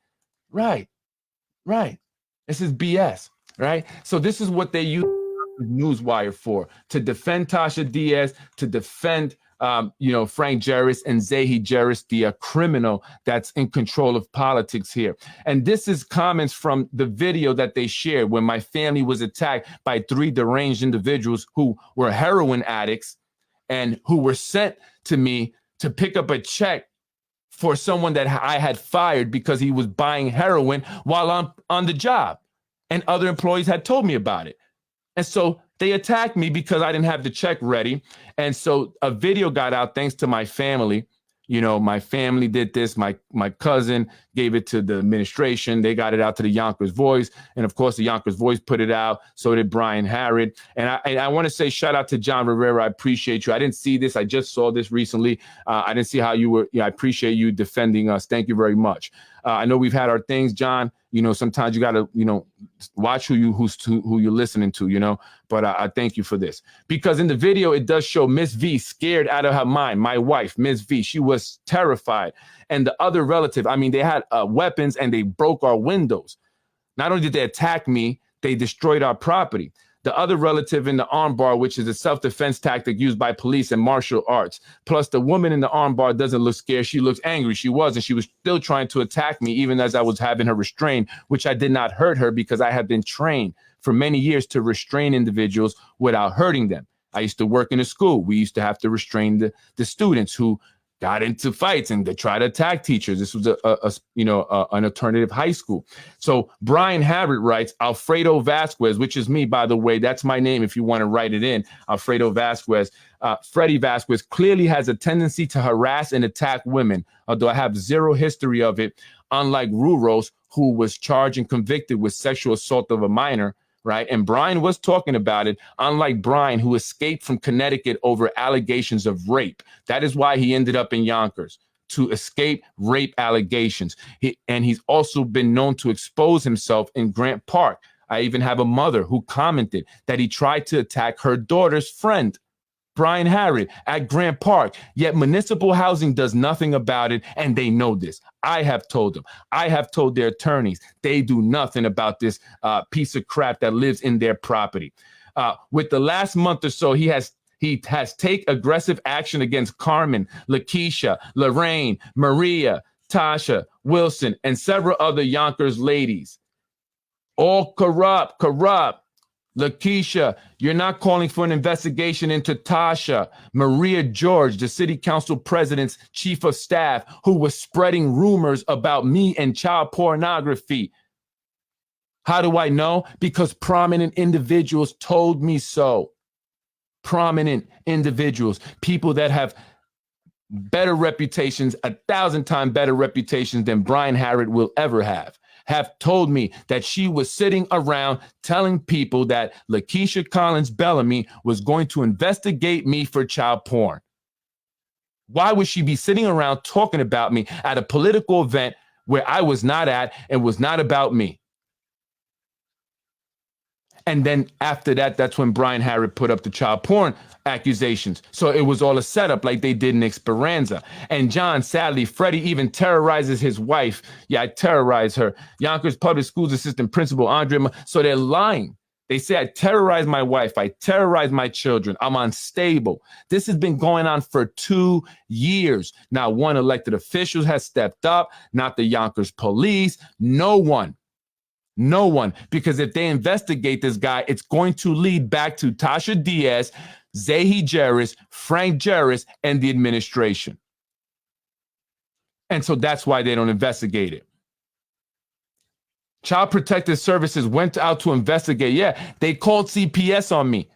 This is BS, right? So this is what they use Newswire for, to defend Tasha Diaz, to defend Frank Jarvis and Zahi Jarvis, the criminal that's in control of politics here. And this is comments from the video that they shared when my family was attacked by 3 deranged individuals who were heroin addicts and who were sent to me to pick up a check for someone that I had fired because he was buying heroin while I'm on the job. And other employees had told me about it. And so they attacked me because I didn't have the check ready. And so a video got out thanks to my family. My family did this. My cousin gave it to the administration. They got it out to the Yonkers Voice. And of course, the Yonkers Voice put it out. So did Brian Harrod. And I want to say shout out to John Rivera. I appreciate you. I didn't see this. I just saw this recently. I didn't see how you were. I appreciate you defending us. Thank you very much. I know we've had our things, John. Sometimes you got to, watch who you're listening to, but I thank you for this. Because in the video, it does show Miss V scared out of her mind. My wife, Miss V, she was terrified. And the other relative, they had weapons and they broke our windows. Not only did they attack me, they destroyed our property. The other relative in the armbar, which is a self-defense tactic used by police and martial arts. Plus, the woman in the armbar doesn't look scared. She looks angry. She was still trying to attack me, even as I was having her restrained, which I did not hurt her because I have been trained for many years to restrain individuals without hurting them. I used to work in a school. We used to have to restrain the students who got into fights and they tried to attack teachers. This was an alternative high school. So Brian Harrod writes, Alfredo Vazquez, which is me, by the way, that's my name if you want to write it in, Alfredo Vazquez. Freddie Vazquez clearly has a tendency to harass and attack women, although I have zero history of it, unlike Ruros, who was charged and convicted with sexual assault of a minor. Right. And Brian was talking about it, unlike Brian, who escaped from Connecticut over allegations of rape. That is why he ended up in Yonkers, to escape rape allegations. He's also been known to expose himself in Grant Park. I even have a mother who commented that he tried to attack her daughter's friend, Brian Harrod, at Grant Park, yet municipal housing does nothing about it, and they know this. I have told them. I have told their attorneys. They do nothing about this piece of crap that lives in their property. With the last month or so, he has taken aggressive action against Carmen, Lakeisha, Lorraine, Maria, Tasha, Wilson, and several other Yonkers ladies. All corrupt. Lakeisha, you're not calling for an investigation into Tasha. Maria George, the city council president's chief of staff, who was spreading rumors about me and child pornography. How do I know? Because prominent individuals told me so. Prominent individuals, people that have better reputations, 1,000 times better reputations than Brian Harrod will ever have told me that she was sitting around telling people that Lakeisha Collins Bellamy was going to investigate me for child porn. Why would she be sitting around talking about me at a political event where I was not at and was not about me? And then after that, that's when Brian Harrod put up the child porn accusations. So it was all a setup like they did in Esperanza. And John, sadly, Freddie even terrorizes his wife. Yeah, I terrorize her. Yonkers Public Schools Assistant Principal Andre. So they're lying. They say I terrorize my wife. I terrorize my children. I'm unstable. This has been going on for 2 years. Not one elected official has stepped up, not the Yonkers police, no one. No one, because if they investigate this guy, it's going to lead back to Tasha Diaz, Zahi Jarris, Frank Jarris, and the administration. And so that's why they don't investigate it. Child Protective Services went out to investigate. Yeah, they called CPS on me.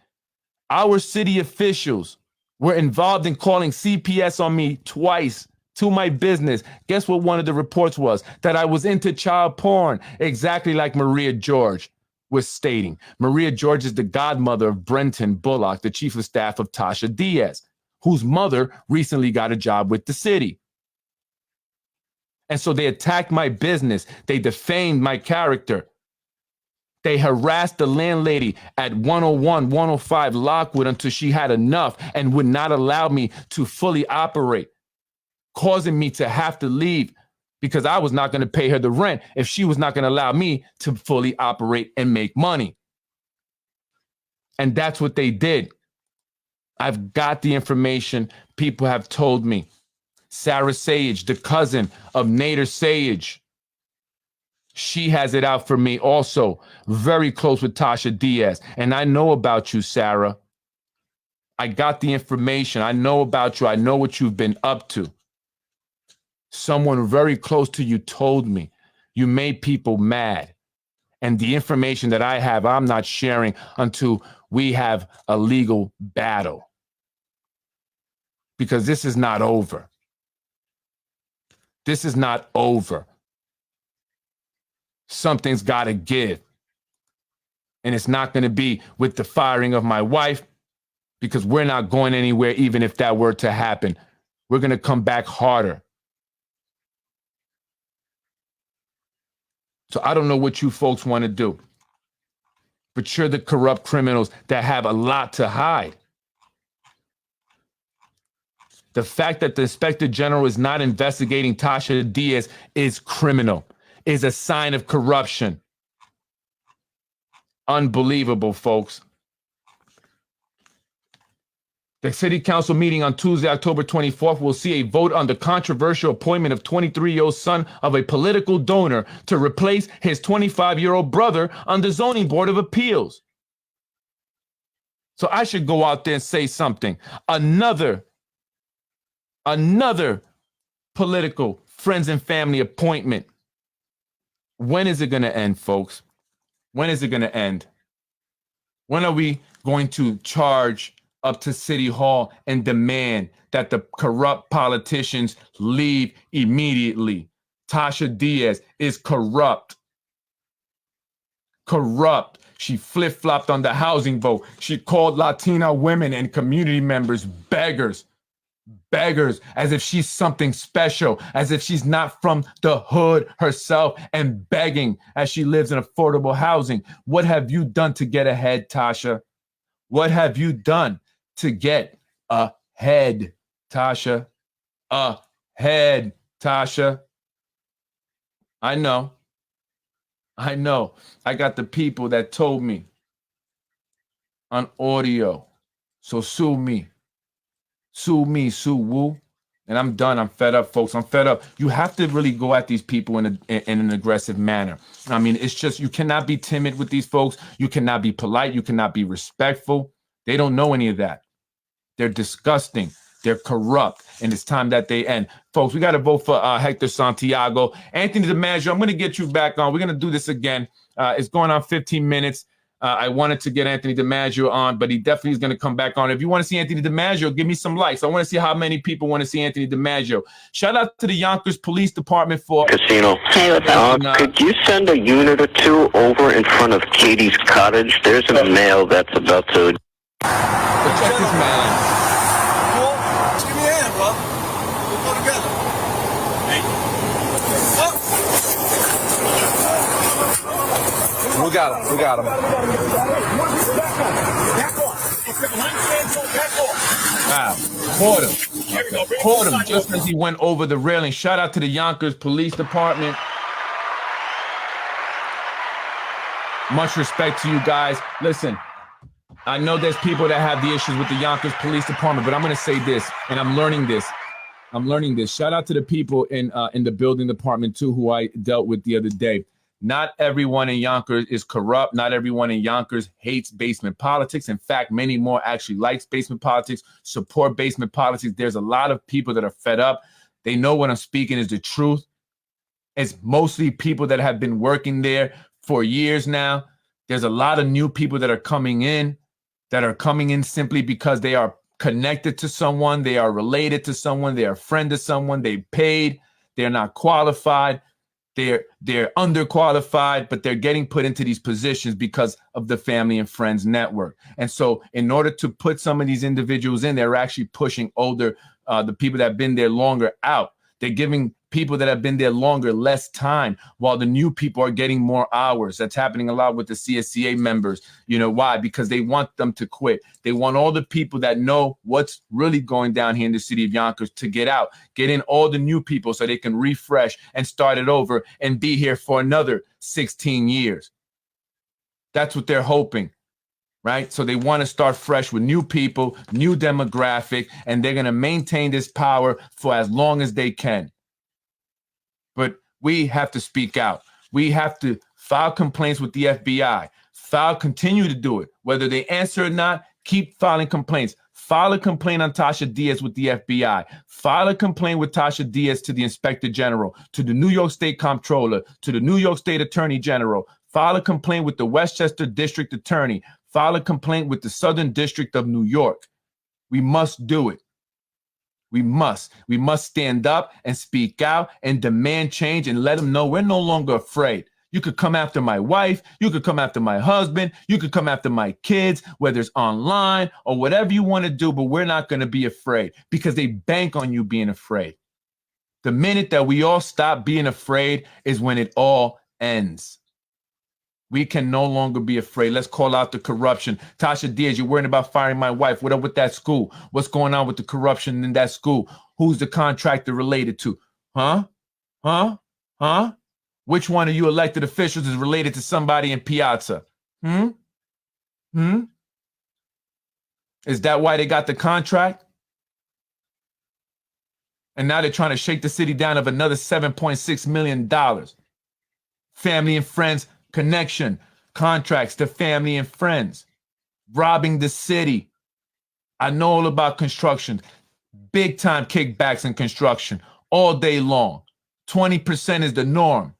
Our city officials were involved in calling CPS on me twice. To my business. Guess what one of the reports was? That I was into child porn, exactly like Maria George was stating. Maria George is the godmother of Brenton Bullock, the chief of staff of Tasha Diaz, whose mother recently got a job with the city. And so they attacked my business. They defamed my character. They harassed the landlady at 101, 105 Lockwood until she had enough and would not allow me to fully operate, causing me to have to leave because I was not going to pay her the rent if she was not going to allow me to fully operate and make money. And that's what they did. I've got the information. People have told me. Sarah Sage, the cousin of Nader Sage, she has it out for me also. Very close with Tasha Diaz. And I know about you, Sarah. I got the information. I know about you. I know what you've been up to. Someone very close to you told me you made people mad. And the information that I have, I'm not sharing until we have a legal battle. Because this is not over. This is not over. Something's got to give. And it's not going to be with the firing of my wife, because we're not going anywhere, even if that were to happen. We're going to come back harder. So I don't know what you folks want to do, but you're the corrupt criminals that have a lot to hide. The fact that the Inspector General is not investigating Tasha Diaz is criminal, is a sign of corruption. Unbelievable, folks. The City Council meeting on Tuesday, October 24th, will see a vote on the controversial appointment of 23-year-old son of a political donor to replace his 25-year-old brother on the Zoning Board of Appeals. So I should go out there and say something. Another Another political friends and family appointment. When is it going to end, folks? When is it going to end? When are we going to charge up to City Hall and demand that the corrupt politicians leave immediately? Tasha Diaz is corrupt. Corrupt. She flip-flopped on the housing vote. She called Latina women and community members beggars. Beggars, as if she's something special, as if she's not from the hood herself, and begging as she lives in affordable housing. What have you done to get ahead, Tasha? What have you done to get ahead, Tasha? Ahead, Tasha. I know. I got the people that told me on audio. So sue me. Sue me, sue Wu. And I'm done. I'm fed up, folks. I'm fed up. You have to really go at these people in an aggressive manner. I mean, it's just, you cannot be timid with these folks. You cannot be polite. You cannot be respectful. They don't know any of that. They're disgusting. They're corrupt. And it's time that they end. Folks, we got to vote for Hector Santiago. Anthony DiMaggio, I'm going to get you back on. We're going to do this again. It's going on 15 minutes. I wanted to get Anthony DiMaggio on, but he definitely is going to come back on. If you want to see Anthony DiMaggio, give me some likes. I want to see how many people want to see Anthony DiMaggio. Shout out to the Yonkers Police Department for Casino. Hey, what's up? Could you send a unit or two over in front of Katie's cottage? There's a male that's about to... check this man. Cool. Just give me a hand, bro. We'll go together. Thank you. We got him. We got him. Caught him. Caught him just as he went over the railing. Shout out to the Yonkers Police Department. Much respect to you guys. Listen, I know there's people that have the issues with the Yonkers Police Department, but I'm going to say this, and I'm learning this. Shout out to the people in the building department, too, who I dealt with the other day. Not everyone in Yonkers is corrupt. Not everyone in Yonkers hates basement politics. In fact, many more actually likes basement politics, support basement politics. There's a lot of people that are fed up. They know what I'm speaking is the truth. It's mostly people that have been working there for years now. There's a lot of new people that are coming in simply because they are connected to someone. They are related to someone. They are a friend of someone. They paid. They're not qualified. They're underqualified, but they're getting put into these positions because of the family and friends network. And so in order to put some of these individuals in, they're actually pushing the people that have been there longer out. They're giving people that have been there longer less time, while the new people are getting more hours. That's happening a lot with the CSCA members. You know why? Because they want them to quit. They want all the people that know what's really going down here in the city of Yonkers to get out, get in all the new people so they can refresh and start it over and be here for another 16 years. That's what they're hoping, right? So they want to start fresh with new people, new demographic, and they're going to maintain this power for as long as they can. But we have to speak out. We have to file complaints with the FBI. Continue to do it. Whether they answer or not, keep filing complaints. File a complaint on Tasha Diaz with the FBI. File a complaint with Tasha Diaz to the Inspector General, to the New York State Comptroller, to the New York State Attorney General. File a complaint with the Westchester District Attorney. File a complaint with the Southern District of New York. We must do it. We must stand up and speak out and demand change and let them know we're no longer afraid. You could come after my wife. You could come after my husband. You could come after my kids, whether it's online or whatever you want to do, but we're not going to be afraid because they bank on you being afraid. The minute that we all stop being afraid is when it all ends. We can no longer be afraid. Let's call out the corruption. Tasha Diaz, you're worried about firing my wife. What up with that school? What's going on with the corruption in that school? Who's the contractor related to? Huh? Which one of you elected officials is related to somebody in Piazza? Is that why they got the contract? And now they're trying to shake the city down of another $7.6 million. Family and friends connection, contracts to family and friends, robbing the city. I know all about construction. Big time kickbacks in construction all day long. 20% is the norm.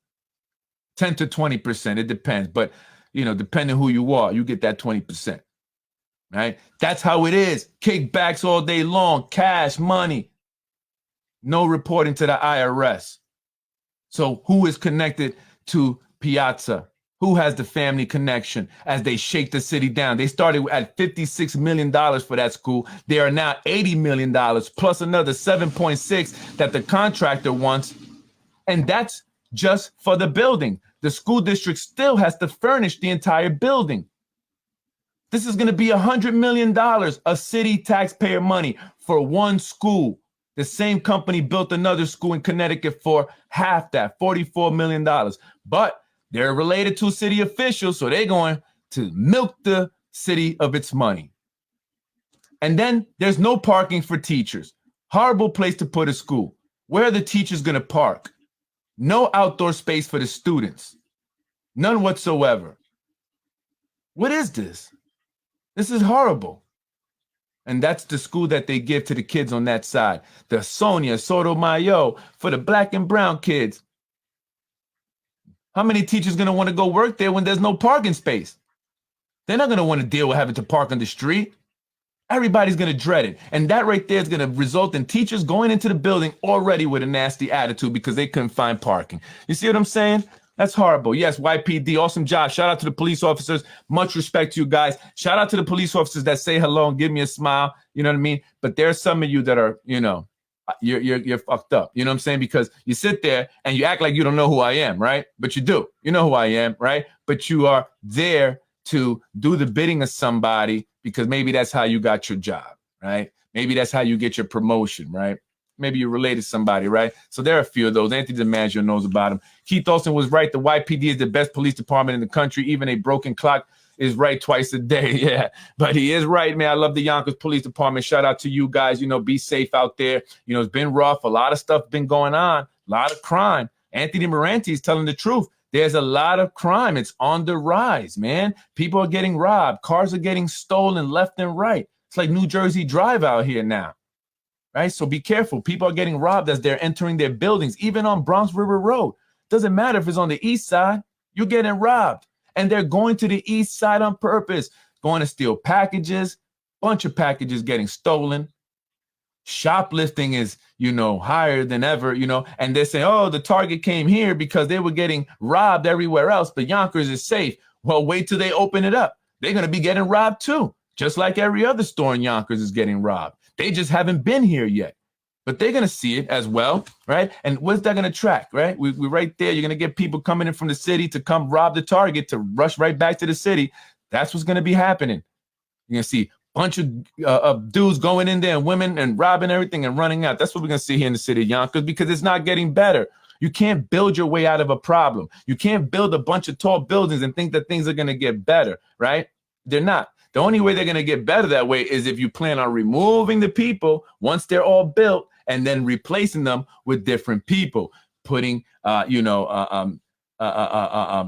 10 to 20%, it depends. But, depending who you are, you get that 20%, right? That's how it is. Kickbacks all day long, cash, money. No reporting to the IRS. So who is connected to Piazza? Who has the family connection as they shake the city down? They started at $56 million for that school. They are now $80 million plus another 7.6 that the contractor wants. And that's just for the building. The school district still has to furnish the entire building. This is going to be $100 million of city taxpayer money for one school. The same company built another school in Connecticut for half that, $44 million. But they're related to city officials, so they're going to milk the city of its money. And then there's no parking for teachers. Horrible place to put a school. Where are the teachers going to park? No outdoor space for the students. None whatsoever. What is this? This is horrible. And that's the school that they give to the kids on that side. The Sonia Sotomayor for the black and brown kids. How many teachers going to want to go work there when there's no parking space? They're not going to want to deal with having to park on the street. Everybody's going to dread it. And that right there is going to result in teachers going into the building already with a nasty attitude because they couldn't find parking. You see what I'm saying? That's horrible. Yes, YPD, awesome job. Shout out to the police officers. Much respect to you guys. Shout out to the police officers that say hello and give me a smile. You know what I mean? But there's some of you that are, you're fucked up. You know what I'm saying? Because you sit there and you act like you don't know who I am, right? But you do. You know who I am, right? But you are there to do the bidding of somebody because maybe that's how you got your job, right? Maybe that's how you get your promotion, right? Maybe you're related to somebody, right? So there are a few of those. Anthony DiMaggio knows about them. Keith Olsen was right. The YPD is the best police department in the country. Even a broken clock is right twice a day. Yeah, but he is right, man. I love the Yonkers Police Department. Shout out to you guys. Be safe out there. It's been rough. A lot of stuff been going on. A lot of crime. Anthony Moranti is telling the truth. There's a lot of crime. It's on the rise, man. People are getting robbed. Cars are getting stolen left and right. It's like New Jersey Drive out here now. Right? So be careful. People are getting robbed as they're entering their buildings, even on Bronx River Road. Doesn't matter if it's on the east side, you're getting robbed. And they're going to the east side on purpose, going to steal packages, bunch of packages getting stolen. Shoplifting is, higher than ever, and they're saying, oh, the target came here because they were getting robbed everywhere else, but Yonkers is safe. Well, wait till they open it up. They're going to be getting robbed too, just like every other store in Yonkers is getting robbed. They just haven't been here yet, but they're going to see it as well, right? And what's that going to track, right? We're right there. You're going to get people coming in from the city to come rob the Target to rush right back to the city. That's what's going to be happening. You're going to see a bunch of dudes going in there and women and robbing everything and running out. That's what we're going to see here in the city of Yonkers because it's not getting better. You can't build your way out of a problem. You can't build a bunch of tall buildings and think that things are going to get better, right? They're not. The only way they're going to get better that way is if you plan on removing the people once they're all built and then replacing them with different people, putting,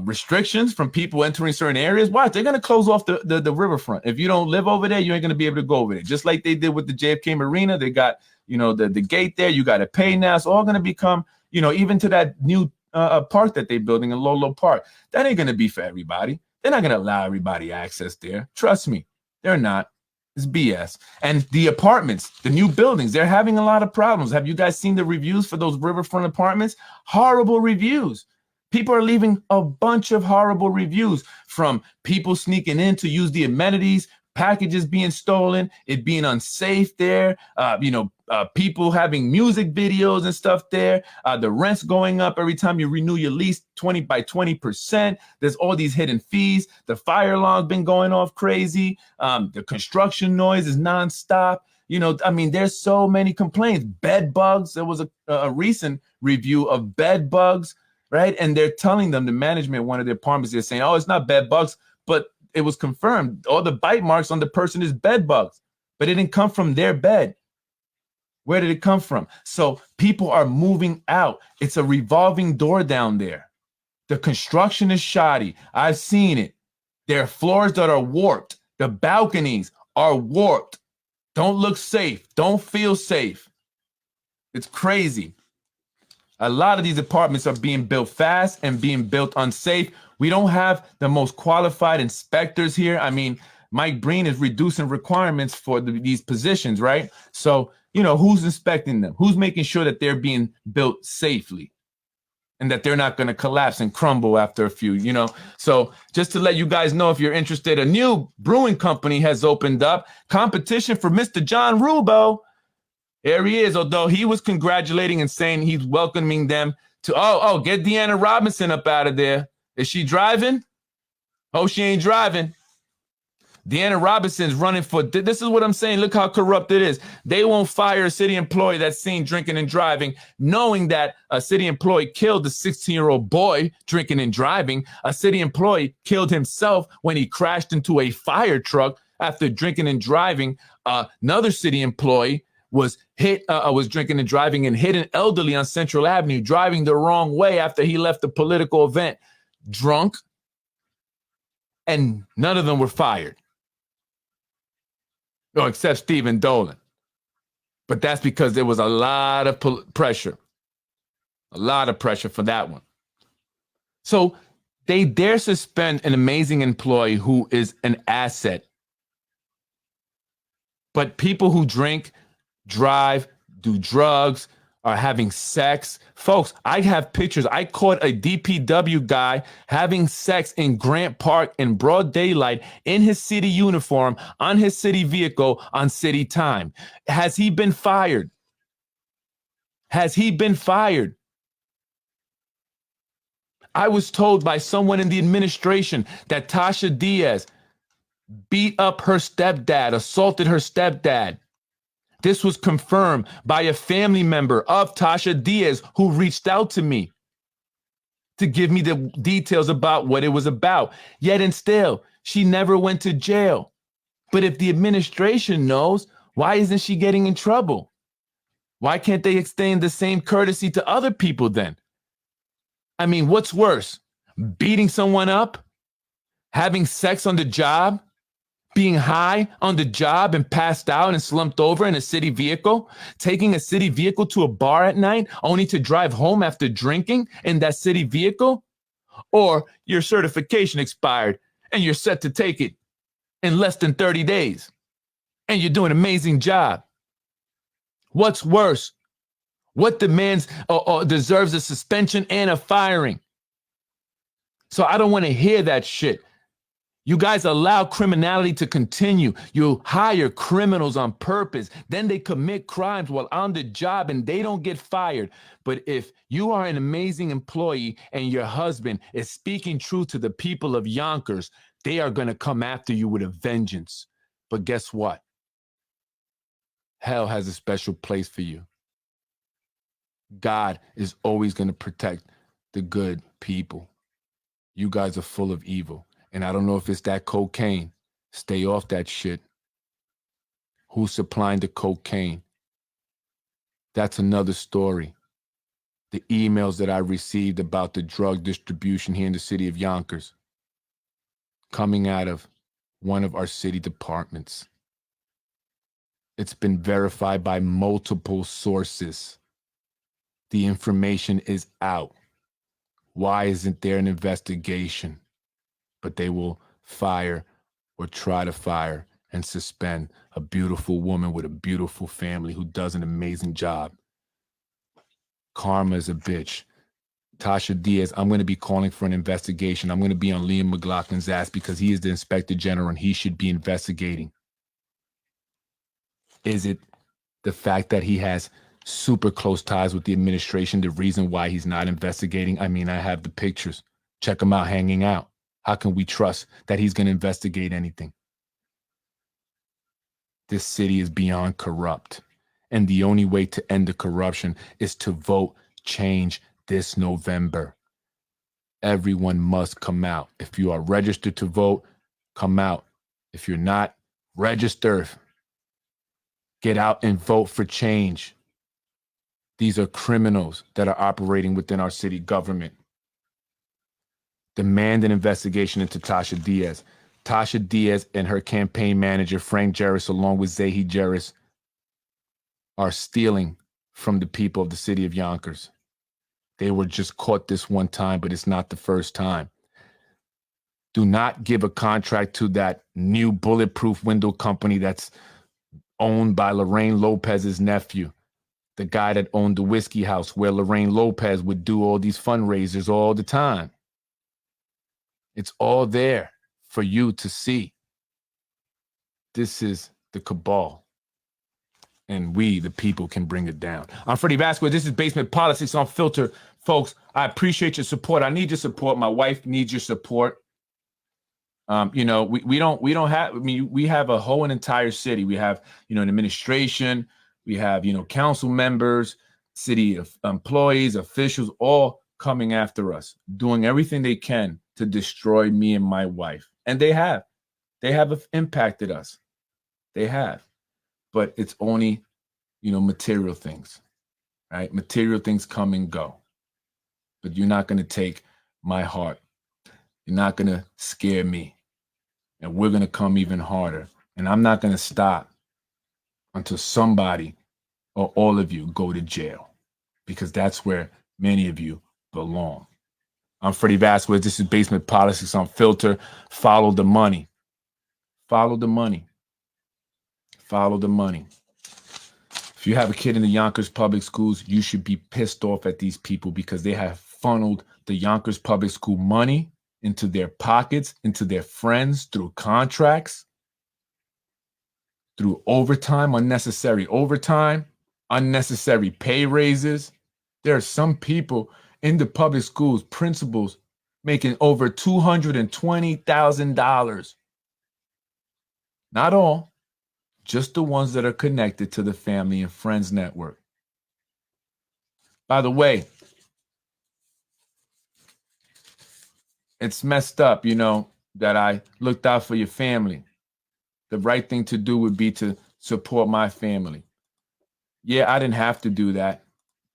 restrictions from people entering certain areas. Watch, they're going to close off the riverfront. If you don't live over there, you ain't going to be able to go over there. Just like they did with the JFK Marina. They got, the gate there. You got to pay now. It's all going to become, even to that new park that they're building in Lolo Park. That ain't going to be for everybody. They're not going to allow everybody access there. Trust me, they're not. It's BS. And the apartments, the new buildings, they're having a lot of problems. Have you guys seen the reviews for those riverfront apartments? Horrible reviews. People are leaving a bunch of horrible reviews from people sneaking in to use the amenities, packages being stolen, it being unsafe there, people having music videos and stuff there, the rent's going up every time you renew your lease 20%. There's all these hidden fees. The fire alarm's been going off crazy. The construction noise is nonstop. There's so many complaints. Bed bugs. There was a recent review of bed bugs, right? And they're telling them, the management, one of the apartments, they're saying, oh, it's not bed bugs, but it was confirmed. All the bite marks on the person is bed bugs, but it didn't come from their bed. Where did it come from? So people are moving out. It's a revolving door down there. The construction is shoddy. I've seen it. There are floors that are warped. The balconies are warped. don't look safe, don't feel safe. It's crazy. A lot of these apartments are being built fast and being built unsafe. We don't have the most qualified inspectors here. I mean, Mike Breen is reducing requirements for these positions, right? So, you know, who's inspecting them? Who's making sure that they're being built safely and that they're not going to collapse and crumble after a few, you know? So just to let you guys know, if you're interested, a new brewing company has opened up. Competition for Mr. John Rubo. There he is, although he was congratulating and saying he's welcoming them to, get Deanna Robinson up out of there. Is she driving? Oh, she ain't driving. Deanna Robinson's running for, this is what I'm saying. Look how corrupt it is. They won't fire a city employee that's seen drinking and driving, knowing that a city employee killed a 16-year-old boy drinking and driving. A city employee killed himself when he crashed into a fire truck after drinking and driving. Another city employee was drinking and driving and hit an elderly on Central Avenue, driving the wrong way after he left a political event drunk, and none of them were fired. No, except Stephen Dolan. But that's because there was a lot of pressure. A lot of pressure for that one. So they dare suspend an amazing employee who is an asset. But people who drink, drive, do drugs, are having sex. Folks, I have pictures. I caught a DPW guy having sex in Grant Park in broad daylight in his city uniform, on his city vehicle, on city time. Has he been fired? Has he been fired? I was told by someone in the administration that Tasha Diaz beat up her stepdad, assaulted her stepdad. This was confirmed by a family member of Tasha Diaz who reached out to me to give me the details about what it was about. Yet and still, she never went to jail. But if the administration knows, why isn't she getting in trouble? Why can't they extend the same courtesy to other people then? I mean, what's worse? Beating someone up? Having sex on the job? Being high on the job and passed out and slumped over in a city vehicle, taking a city vehicle to a bar at night only to drive home after drinking in that city vehicle? Or your certification expired and you're set to take it in less than 30 days and you're doing an amazing job. What's worse? What demands or deserves a suspension and a firing? So I don't want to hear that shit. You guys allow criminality to continue. You hire criminals on purpose. Then they commit crimes while on the job and they don't get fired. But if you are an amazing employee and your husband is speaking truth to the people of Yonkers, they are going to come after you with a vengeance. But guess what? Hell has a special place for you. God is always going to protect the good people. You guys are full of evil. And I don't know if it's that cocaine. Stay off that shit. Who's supplying the cocaine? That's another story. The emails that I received about the drug distribution here in the city of Yonkers, coming out of one of our city departments. It's been verified by multiple sources. The information is out. Why isn't there an investigation? But they will fire or try to fire and suspend a beautiful woman with a beautiful family who does an amazing job. Karma is a bitch. Tasha Diaz, I'm going to be calling for an investigation. I'm going to be on Liam McLaughlin's ass because he is the inspector general and he should be investigating. Is it the fact that he has super close ties with the administration the reason why he's not investigating? I mean, I have the pictures. Check him out hanging out. How can we trust that he's going to investigate anything? This city is beyond corrupt. And the only way to end the corruption is to vote change this November. Everyone must come out. If you are registered to vote, come out. If you're not, register. Get out and vote for change. These are criminals that are operating within our city government. Demand an investigation into Tasha Diaz. Tasha Diaz and her campaign manager, Frank Jarris, along with Zahi Jarris, are stealing from the people of the city of Yonkers. They were just caught this one time, but it's not the first time. Do not give a contract to that new bulletproof window company that's owned by Lorraine Lopez's nephew, the guy that owned the whiskey house where Lorraine Lopez would do all these fundraisers all the time. It's all there for you to see. This is the cabal. And we, the people, can bring it down. I'm Freddie Vazquez. This is Basement Politics Unfiltered. Folks, I appreciate your support. I need your support. My wife needs your support. We don't have, we have a whole entire city. We have, an administration. We have, council members, city employees, officials, all coming after us, doing everything they can to destroy me and my wife. And they have impacted us. They have. But it's only, material things, right? Material things come and go. But you're not going to take my heart. You're not going to scare me. And we're going to come even harder. And I'm not going to stop until somebody or all of you go to jail, because that's where many of you belong. I'm Freddie Vazquez. This is Basement Politics Unfiltered. Follow the money. Follow the money. Follow the money. If you have a kid in the Yonkers public schools, you should be pissed off at these people because they have funneled the Yonkers public school money into their pockets, into their friends, through contracts, through overtime, unnecessary pay raises. There are some people in the public schools, principals, making over $220,000. Not all. Just the ones that are connected to the family and friends network. By the way, it's messed up, that I looked out for your family. The right thing to do would be to support my family. Yeah, I didn't have to do that,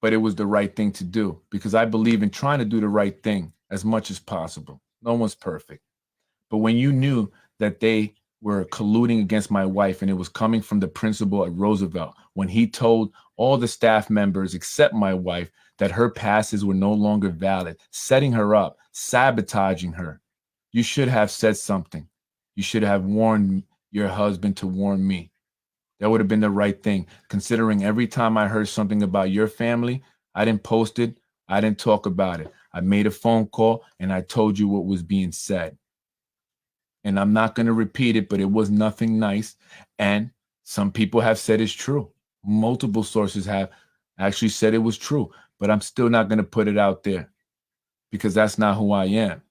but it was the right thing to do because I believe in trying to do the right thing as much as possible. No one's perfect. But when you knew that they were colluding against my wife, and it was coming from the principal at Roosevelt, when he told all the staff members except my wife that her passes were no longer valid, setting her up, sabotaging her. You should have said something. You should have warned your husband to warn me. That would have been the right thing, considering every time I heard something about your family, I didn't post it. I didn't talk about it. I made a phone call and I told you what was being said. And I'm not going to repeat it, but it was nothing nice. And some people have said it's true. Multiple sources have actually said it was true, but I'm still not going to put it out there because that's not who I am.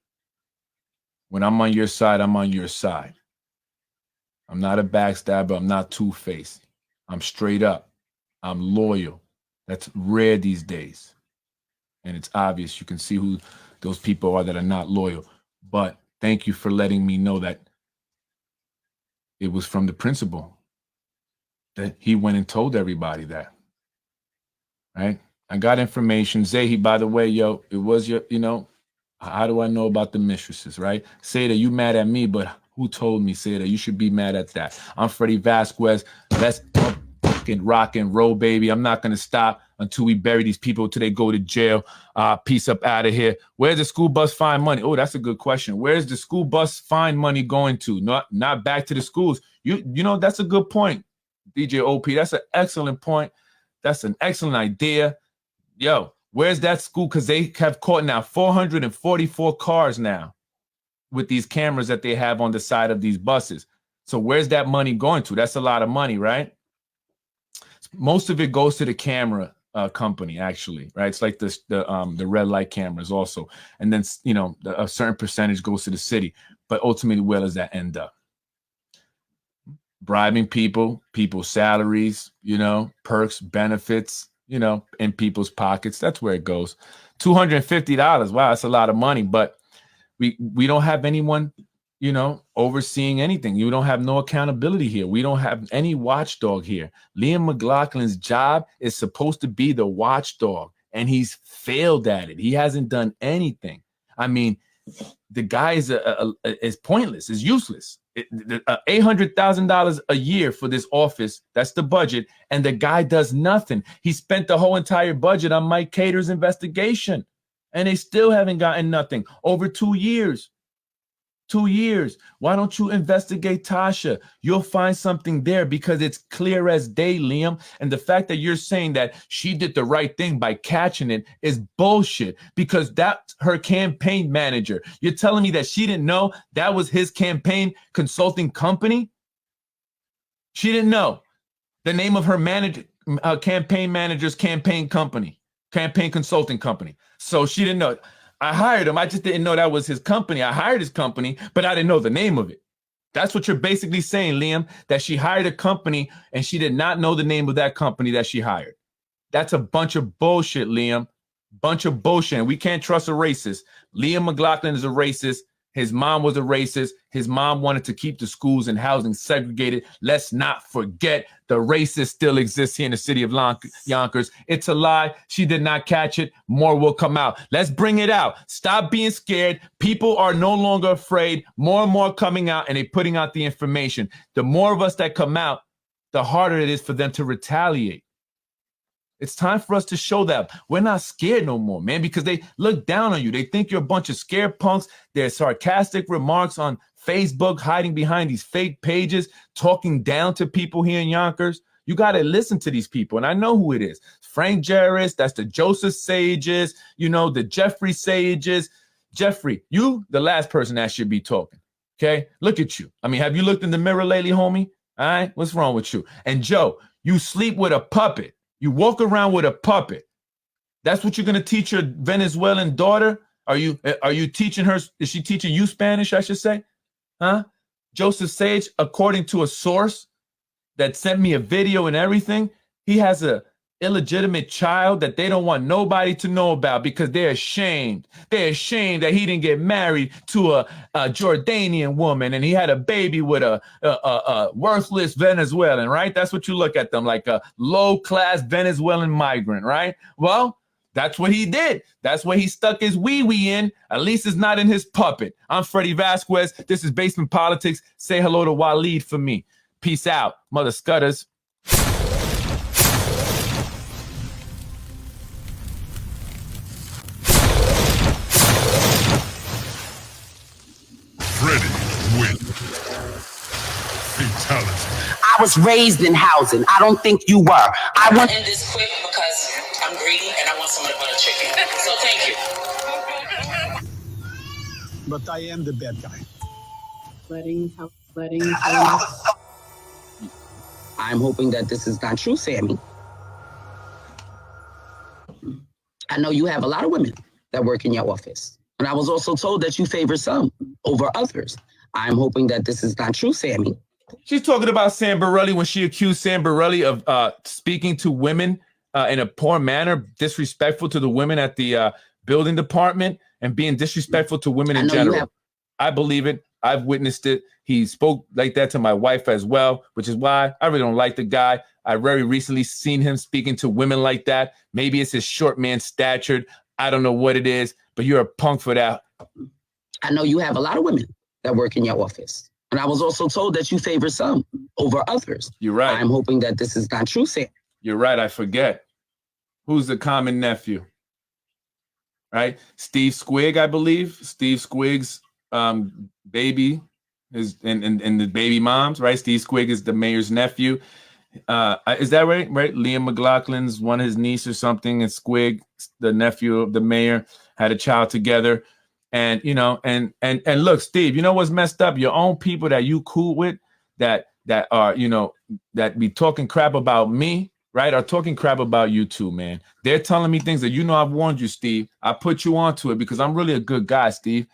When I'm on your side, I'm on your side. I'm not a backstabber. I'm not two-faced. I'm straight up. I'm loyal. That's rare these days. And it's obvious. You can see who those people are that are not loyal. But thank you for letting me know that it was from the principal that he went and told everybody that, right? I got information. Zahi, by the way, it was your, how do I know about the mistresses, right? Say that you mad at me, but who told me, say that you should be mad at that? I'm Freddie Vazquez. Let's fucking rock and roll, baby. I'm not going to stop until we bury these people, till they go to jail. Peace up out of here. Where's the school bus fine money? Oh, that's a good question. Where's the school bus fine money going to? Not back to the schools. That's a good point, DJ OP. That's an excellent point. That's an excellent idea. Yo, where's that school? Because they have caught now 444 cars now with these cameras that they have on the side of these buses. So where's that money going to? That's a lot of money, right? Most of it goes to the camera company, actually, right? It's like the red light cameras also. And then, a certain percentage goes to the city. But ultimately, where does that end up? Bribing people's salaries, perks, benefits, in people's pockets. That's where it goes. $250. Wow, that's a lot of money. But we don't have anyone, overseeing anything. You don't have no accountability here. We don't have any watchdog here. Liam McLaughlin's job is supposed to be the watchdog, and he's failed at it. He hasn't done anything. I mean, the guy is pointless, is useless. $800,000 a year for this office. That's the budget. And the guy does nothing. He spent the whole entire budget on Mike Cater's investigation. And they still haven't gotten nothing. Over 2 years. 2 years. Why don't you investigate Tasha? You'll find something there because it's clear as day, Liam. And the fact that you're saying that she did the right thing by catching it is bullshit because that's her campaign manager. You're telling me that she didn't know that was his campaign consulting company? She didn't know the name of her campaign manager's campaign company, campaign consulting company. So she didn't know. I hired him. I just didn't know that was his company. I hired his company, but I didn't know the name of it. That's what you're basically saying, Liam, that she hired a company and she did not know the name of that company that she hired. That's a bunch of bullshit, Liam. Bunch of bullshit. And we can't trust a racist. Liam McLaughlin is a racist. His mom was a racist. His mom wanted to keep the schools and housing segregated. Let's not forget the racist still exists here in the city of Yonkers. It's a lie. She did not catch it. More will come out. Let's bring it out. Stop being scared. People are no longer afraid. More and more coming out, and they're putting out the information. The more of us that come out, the harder it is for them to retaliate. It's time for us to show that we're not scared no more, man, because they look down on you. They think you're a bunch of scared punks. Their sarcastic remarks on Facebook, hiding behind these fake pages, talking down to people here in Yonkers. You got to listen to these people. And I know who it is. Frank Jarris, that's the Joseph Sages, the Jeffrey Sages. Jeffrey, you the last person that should be talking. Okay? Look at you. I mean, have you looked in the mirror lately, homie? All right? What's wrong with you? And Joe, you sleep with a puppet. You walk around with a puppet. That's what you're going to teach your Venezuelan daughter? Are you teaching her? Is she teaching you Spanish, I should say? Huh? Joseph Sage, according to a source that sent me a video and everything, he has a illegitimate child that they don't want nobody to know about because they're ashamed. They're ashamed that he didn't get married to a Jordanian woman and he had a baby with a worthless Venezuelan, right? That's what you look at them, like a low-class Venezuelan migrant, right? Well, that's what he did. That's what he stuck his wee-wee in. At least it's not in his puppet. I'm Freddie Vazquez. This is Basement Politics. Say hello to Waleed for me. Peace out, mother scutters. Fatality. I was raised in housing. I don't think you were. I want to end this quick because I'm greedy and I want some of the butter chicken. So thank you. But I am the bad guy. I'm hoping that this is not true, Sammy. I know you have a lot of women that work in your office. And I was also told that you favor some over others. I'm hoping that this is not true, Sammy. She's talking about Sam Borelli when she accused Sam Borelli of speaking to women in a poor manner, disrespectful to the women at the building department and being disrespectful to women in general. I believe it. I've witnessed it. He spoke like that to my wife as well, which is why I really don't like the guy. I very recently seen him speaking to women like that. Maybe it's his short man statured. I don't know what it is, but you're a punk for that. I know you have a lot of women that work in your office. And I was also told that you favor some over others. You're right. I'm hoping that this is not true, Sam. You're right. I forget. Who's the common nephew? Right? Steve Squig, I believe. Steve Squig's baby is and the baby moms, right? Steve Squig is the mayor's nephew. Is that right? Right? Liam McLaughlin's one of his niece or something, and Squig, the nephew of the mayor, had a child together. And and look, Steve, you know what's messed up? Your own people that you cool with, that are that be talking crap about me, right? Are talking crap about you too, man. They're telling me things that I've warned you, Steve. I put you onto it because I'm really a good guy, Steve.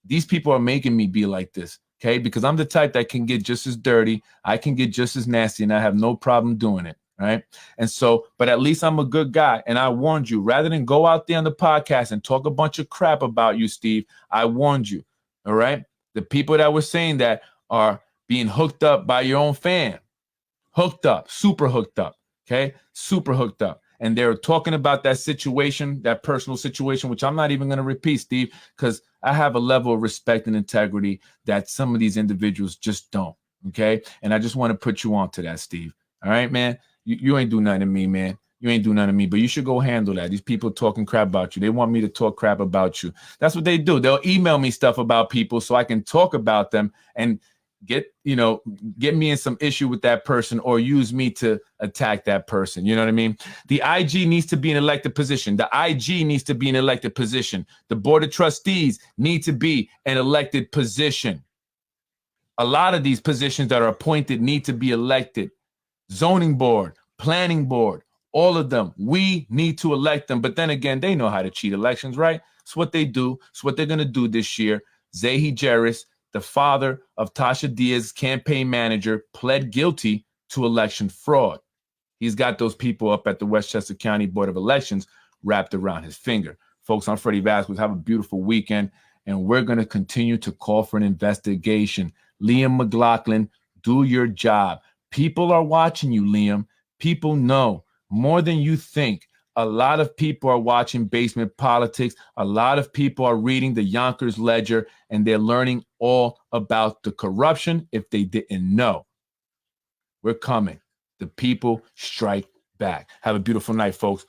These people are making me be like this, okay? Because I'm the type that can get just as dirty, I can get just as nasty, and I have no problem doing it. Right. And so, but at least I'm a good guy. And I warned you, rather than go out there on the podcast and talk a bunch of crap about you, Steve, I warned you. All right. The people that were saying that are being hooked up by your own fan. Hooked up, super hooked up. Okay. Super hooked up. and they're talking about that situation, that personal situation, which I'm not even going to repeat, Steve, because I have a level of respect and integrity that some of these individuals just don't. Okay. And I just want to put you on to that, Steve. All right, man. You ain't do nothing to me, man. You ain't do nothing to me, but you should go handle that. These people talking crap about you. They want me to talk crap about you. That's what they do. They'll email me stuff about people so I can talk about them and get me in some issue with that person or use me to attack that person. You know what I mean? The IG needs to be an elected position. The IG needs to be an elected position. The board of trustees need to be an elected position. A lot of these positions that are appointed need to be elected. Zoning board, planning board, all of them. We need to elect them. But then again, they know how to cheat elections, right? It's what they do. It's what they're going to do this year. Zahi Jeris, the father of Tasha Diaz, campaign manager, pled guilty to election fraud. He's got those people up at the Westchester County Board of Elections wrapped around his finger. Folks, I'm Freddie Vazquez. Have a beautiful weekend. And we're going to continue to call for an investigation. Liam McLaughlin, do your job. People are watching you, Liam. People know more than you think. A lot of people are watching Basement Politics. A lot of people are reading the Yonkers Ledger, and they're learning all about the corruption if they didn't know. We're coming. The people strike back. Have a beautiful night, folks.